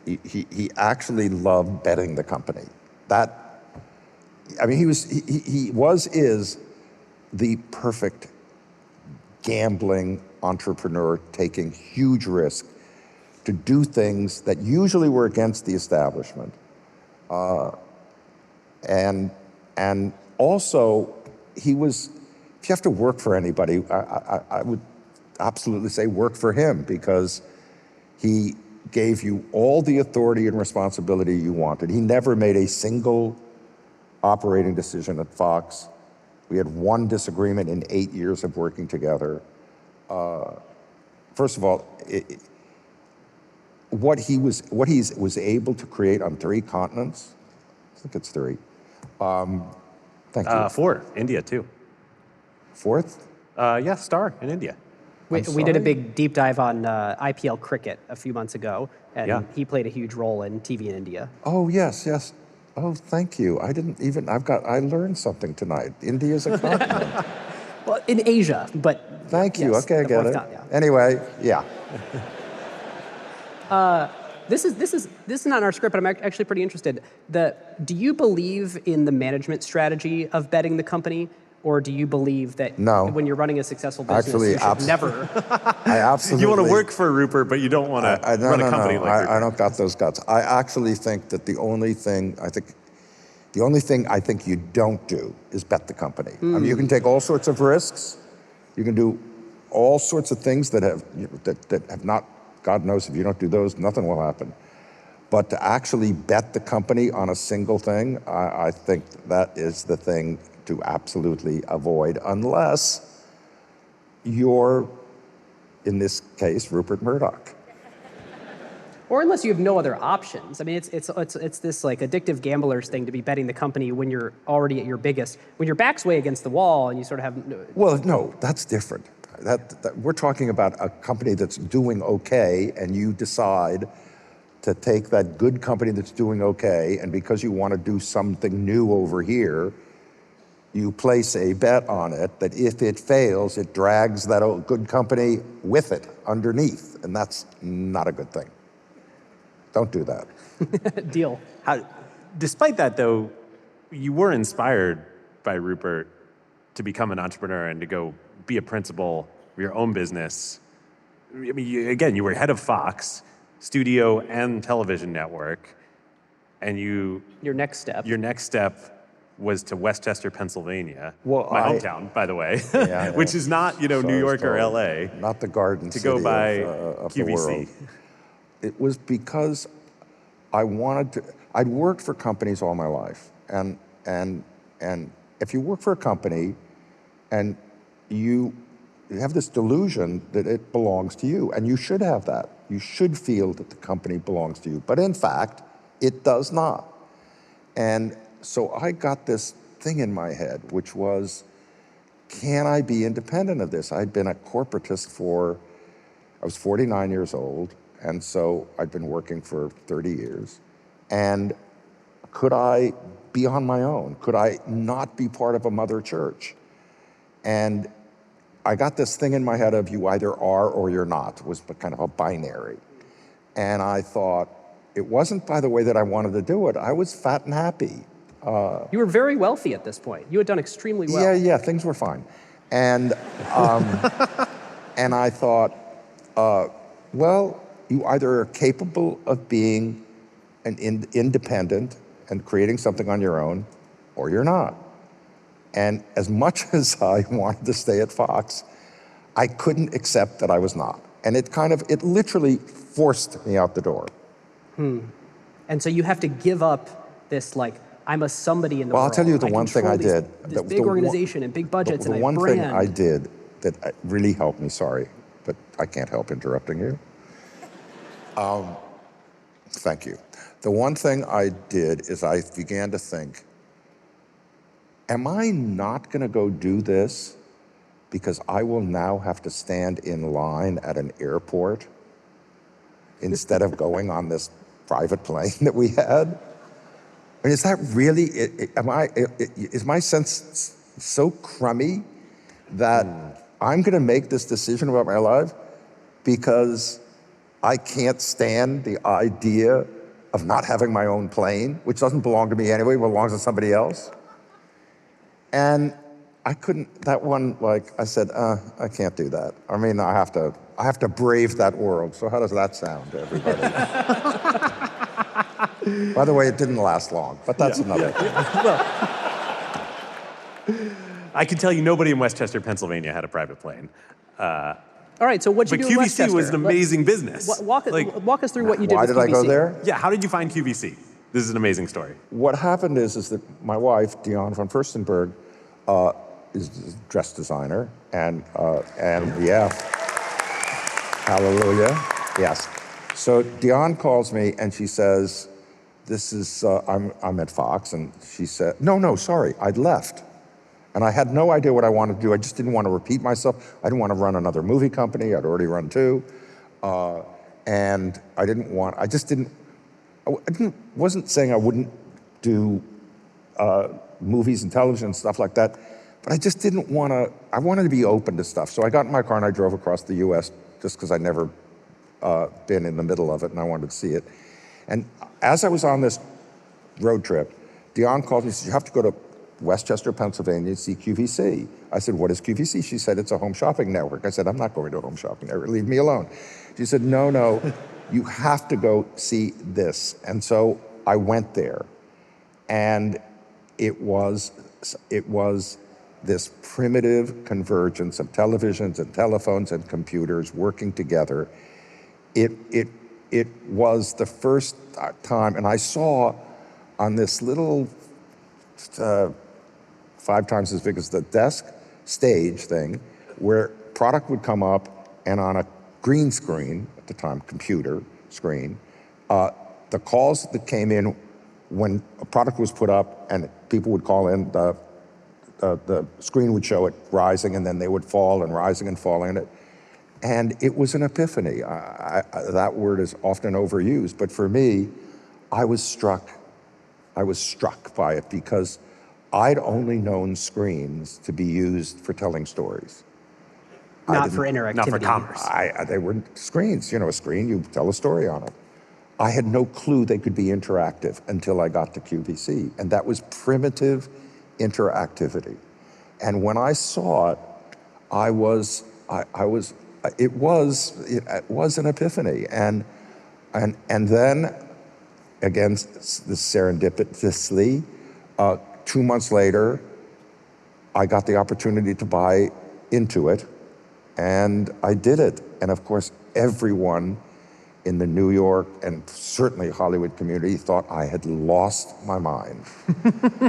he actually loved betting the company. He is the perfect gambling entrepreneur, taking huge risk to do things that usually were against the establishment. And also, if you have to work for anybody, I would absolutely say work for him, because he gave you all the authority and responsibility you wanted. He never made a single operating decision at Fox We had one disagreement in 8 years of working together. First of all, what he was able to create on 3 continents, I think it's 3. Thank you. 4, India too. 4th? Yeah, Star in India. We did a big deep dive on IPL cricket a few months ago, and he played a huge role in TV in India. Oh, yes. Oh, thank you. I learned something tonight. India's a continent. Well, in Asia, but Thank you. yes, Okay, I the get fourth it. con- yeah. Anyway, yeah. This is not in our script, but I'm actually pretty interested. Do you believe in the management strategy of betting the company, or do you believe that when you're running a successful business, you should never? I absolutely. You want to work for Rupert, but you don't want to run a company like Rupert. I don't got those guts. I actually think that the only thing I think you don't do is bet the company. I mean, you can take all sorts of risks. You can do all sorts of things that have not. God knows if you don't do those, nothing will happen. But to actually bet the company on a single thing, I think that is the thing to absolutely avoid, unless you're, in this case, Rupert Murdoch. Or unless you have no other options. I mean, it's this like addictive gambler's thing to be betting the company when you're already at your biggest. When your back's way against the wall and you sort of have. Well, no, that's different. That we're talking about a company that's doing okay, and you decide to take that good company that's doing okay, and because you want to do something new over here, you place a bet on it that if it fails, it drags that old good company with it underneath, and that's not a good thing. Don't do that. Deal. Despite that, though, you were inspired by Rupert to become an entrepreneur and to go be a principal of your own business. I mean, you were head of Fox, studio and television network, and your next step was to Westchester, Pennsylvania, my hometown, by the way, which is not New York or LA, not the Garden to City go by of QVC. the world. It was because I wanted to. I'd worked for companies all my life, and if you work for a company, and you have this delusion that it belongs to you, and you should have that. You should feel that the company belongs to you, but in fact, it does not. And so I got this thing in my head, which was, can I be independent of this? I'd been a corporatist I was 49 years old, and so I'd been working for 30 years. And could I be on my own? Could I not be part of a mother church? And I got this thing in my head of you either are or you're not. It was kind of a binary. And I thought, it wasn't, by the way, that I wanted to do it. I was fat and happy. You were very wealthy at this point. You had done extremely well. Yeah, things were fine. And and I thought, well, you either are capable of being an independent and creating something on your own, or you're not. And as much as I wanted to stay at Fox, I couldn't accept that I was not. And it literally forced me out the door. And so you have to give up this, like, I'm a somebody in the world. Well, I'll tell you the one thing I did. This big organization and big budgets and a brand. The one thing I did that really helped me, sorry, but I can't help interrupting you. Thank you. The one thing I did is I began to think, am I not going to go do this because I will now have to stand in line at an airport instead of going on this private plane that we had? I mean, is that really, is my sense so crummy that I'm going to make this decision about my life because I can't stand the idea of not having my own plane, which doesn't belong to me anyway, it belongs to somebody else? And I couldn't, that one, like, I said, I can't do that. I mean, I have to brave that world. So how does that sound to everybody? By the way, it didn't last long, but that's another thing. I can tell you nobody in Westchester, Pennsylvania had a private plane. All right, so what'd you do in Westchester? But QVC was an amazing business. Walk us through what you did Why with did QVC. I go there? Yeah, how did you find QVC? This is an amazing story. What happened is that my wife, Dionne von Furstenberg, is a dress designer, and yeah, hallelujah, yes. So Dion calls me and she says, "This is I'm at Fox," and she said, "No, sorry, I'd left." And I had no idea what I wanted to do. I just didn't want to repeat myself. I didn't want to run another movie company. I'd already run two. And wasn't saying I wouldn't do movies and television and stuff like that, but I just didn't want to, I wanted to be open to stuff. So I got in my car and I drove across the US just because I'd never been in the middle of it and I wanted to see it. And as I was on this road trip, Dion called me and said, "You have to go to Westchester, Pennsylvania, to see QVC." I said, "What is QVC?" She said, "It's a home shopping network." I said, "I'm not going to a home shopping network, leave me alone." She said, no, you have to go see this. And so I went there, and it was this primitive convergence of televisions and telephones and computers working together. It was the first time, and I saw on this little 5 times as big as the desk stage thing, where product would come up, and on a green screen, at the time, computer screen, the calls that came in when a product was put up and people would call in, the screen would show it rising and then they would fall and rising and falling. And it was an epiphany. That word is often overused, but for me, I was struck by it because I'd only known screens to be used for telling stories. Not for interactivity. Not for commerce. They were screens, a screen, you tell a story on it. I had no clue they could be interactive until I got to QVC, and that was primitive interactivity. And when I saw it, it was an epiphany. And then, again, serendipitously, 2 months later, I got the opportunity to buy into it, and I did it. And of course, everyone in the New York and certainly Hollywood community thought I had lost my mind.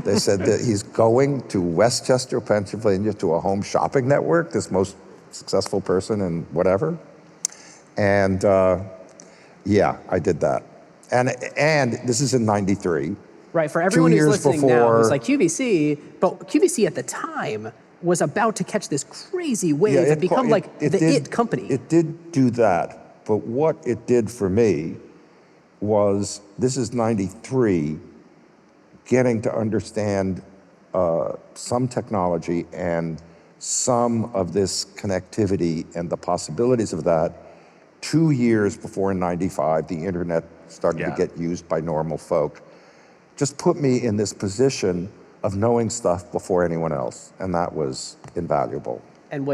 They said that he's going to Westchester, Pennsylvania, to a home shopping network, this most successful person and whatever. And yeah, I did that. And this is in '93. Right, for everyone who's listening now, before, it's like QVC, but QVC at the time was about to catch this crazy wave and become the it company. It did do that, but what it did for me was, this is '93, getting to understand some technology and some of this connectivity and the possibilities of that. 2 years before, in '95, the internet started to get used by normal folk. Just put me in this position of knowing stuff before anyone else, and that was invaluable. And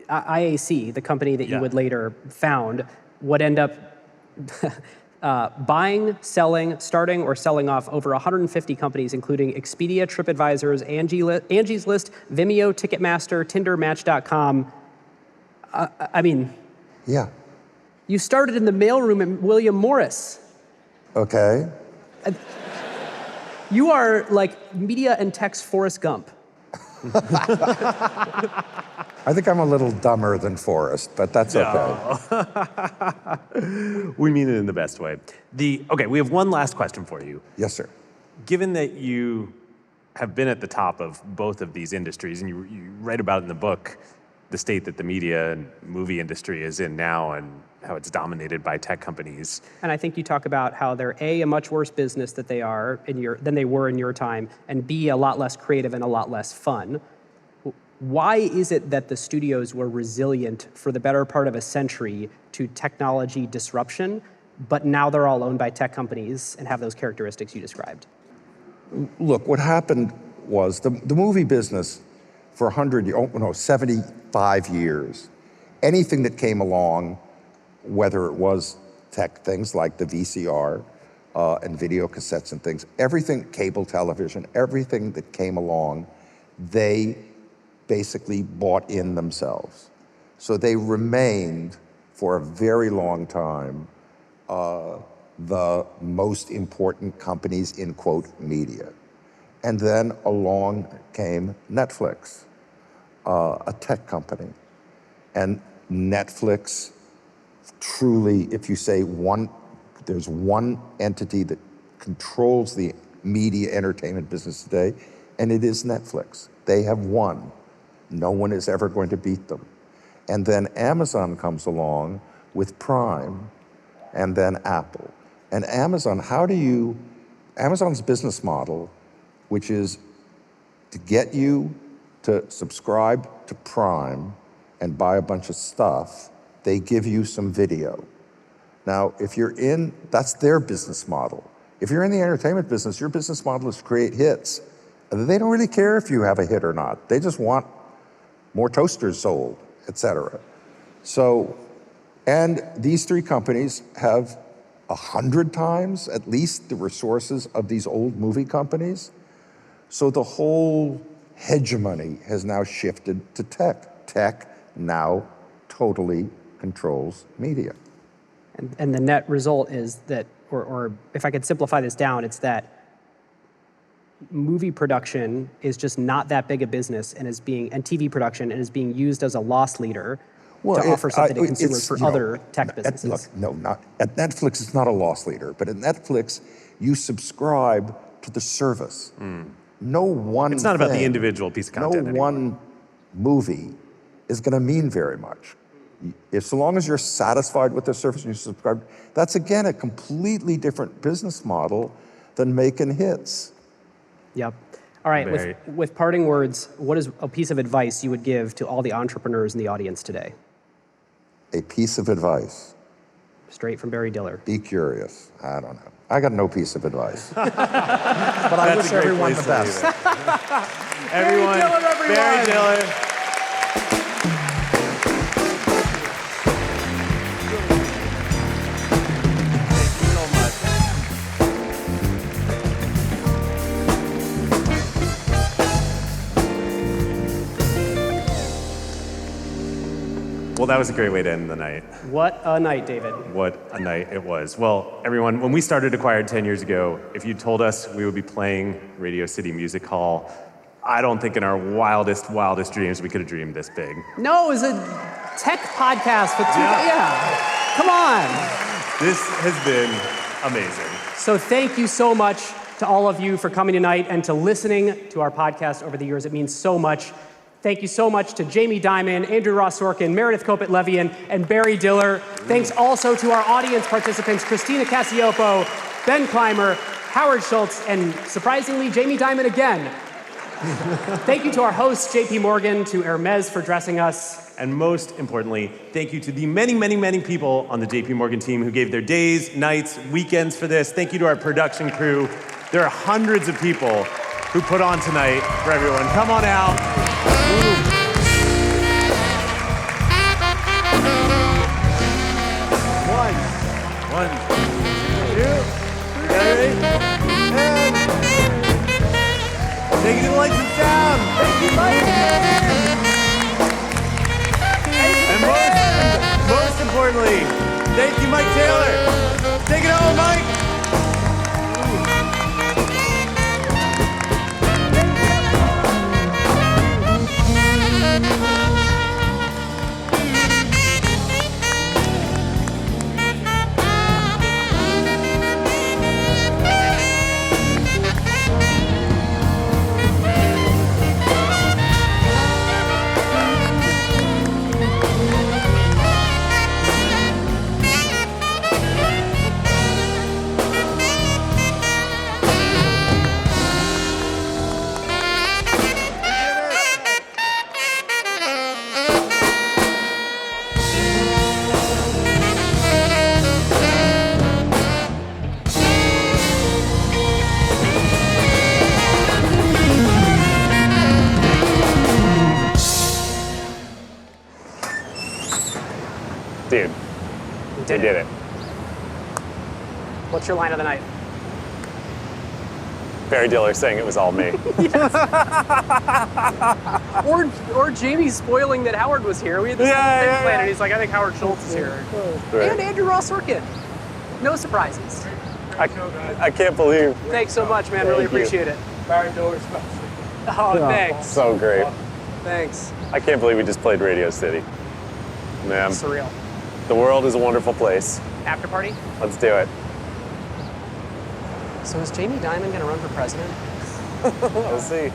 IAC, the company that you would later found, would end up buying, starting or selling off over 150 companies, including Expedia, TripAdvisor's, Angie's List, Vimeo, Ticketmaster, Tinder, Match.com. I mean, yeah. You started in the mailroom at William Morris. Okay. You are like media and tech's Forrest Gump. I think I'm a little dumber than Forrest, but that's okay. We mean it in the best way. Okay, we have one last question for you. Yes, sir. Given that you have been at the top of both of these industries, and you write about in the book the state that the media and movie industry is in now and how it's dominated by tech companies. And I think you talk about how they're A, much worse business than they were in your time, and B, a lot less creative and a lot less fun. Why is it that the studios were resilient for the better part of a century to technology disruption, but now they're all owned by tech companies and have those characteristics you described? Look, what happened was the movie business for 75 years, anything that came along, whether it was tech things like the VCR and video cassettes and things, everything, cable television, everything that came along, they basically bought in themselves. So they remained for a very long time the most important companies in, quote, media. And then along came Netflix, a tech company. And Netflix truly, if you say there's one entity that controls the media entertainment business today, and it is Netflix. They have won. No one is ever going to beat them. And then Amazon comes along with Prime, and then Apple. And Amazon's business model, which is to get you to subscribe to Prime and buy a bunch of stuff, they give you some video. Now, that's their business model. If you're in the entertainment business, your business model is to create hits. They don't really care if you have a hit or not. They just want more toasters sold, et cetera. So, and these three companies have 100 times at least the resources of these old movie companies. So the whole hegemony has now shifted to tech. Tech now totally controls media. And the net result is that, or if I could simplify this down, it's that movie production is just not that big a business and TV production and is being used as a loss leader to offer something to consumers for other tech businesses. At Netflix, it's not a loss leader, but at Netflix, you subscribe to the service. No one It's not about the individual piece of content No anymore. one movie is going to mean very much. So long as you're satisfied with the service and you subscribe, that's again a completely different business model than making hits. Yep. All right, with parting words, what is a piece of advice you would give to all the entrepreneurs in the audience today? A piece of advice. Straight from Barry Diller. Be curious. I don't know. I got no piece of advice. But I wish everyone the best. Everyone, Barry Diller, everyone. Barry Diller. Well, that was a great way to end the night. What a night, David. What a night it was. Well, everyone, when we started Acquired 10 years ago, if you told us we would be playing Radio City Music Hall, I don't think in our wildest dreams we could have dreamed this big. No, it was a tech podcast with yeah. Come on. This has been amazing. So thank you so much to all of you for coming tonight and to listening to our podcast over the years. It means so much. Thank you so much to Jamie Dimon, Andrew Ross Sorkin, Meredith Kopit Levien, and Barry Diller. Thanks also to our audience participants, Christina Cacioppo, Ben Clymer, Howard Schultz, and surprisingly, Jamie Dimon again. Thank you to our hosts, JP Morgan, to Hermes for dressing us. And most importantly, thank you to the many people on the JP Morgan team who gave their days, nights, weekends for this. Thank you to our production crew. There are hundreds of people who put on tonight for everyone. Come on out. One, two, ready? And take it to the lights and sound. Thank you, Mike. And most importantly, thank you, Mike Taylor. Take it home, Mike. Dude, we did it. What's your line of the night? Barry Diller saying it was all me. Or Jamie spoiling that Howard was here. We had this whole thing planned, and he's like, I think Howard Schultz is here. Right. And Andrew Ross Sorkin. No surprises. I can't believe. Thanks so much, man. Really appreciate it. Oh, thanks. So great. Thanks. I can't believe we just played Radio City. Man, Surreal. the world is a wonderful place. After party? Let's do it. So is Jamie Dimon going to run for president? We'll see.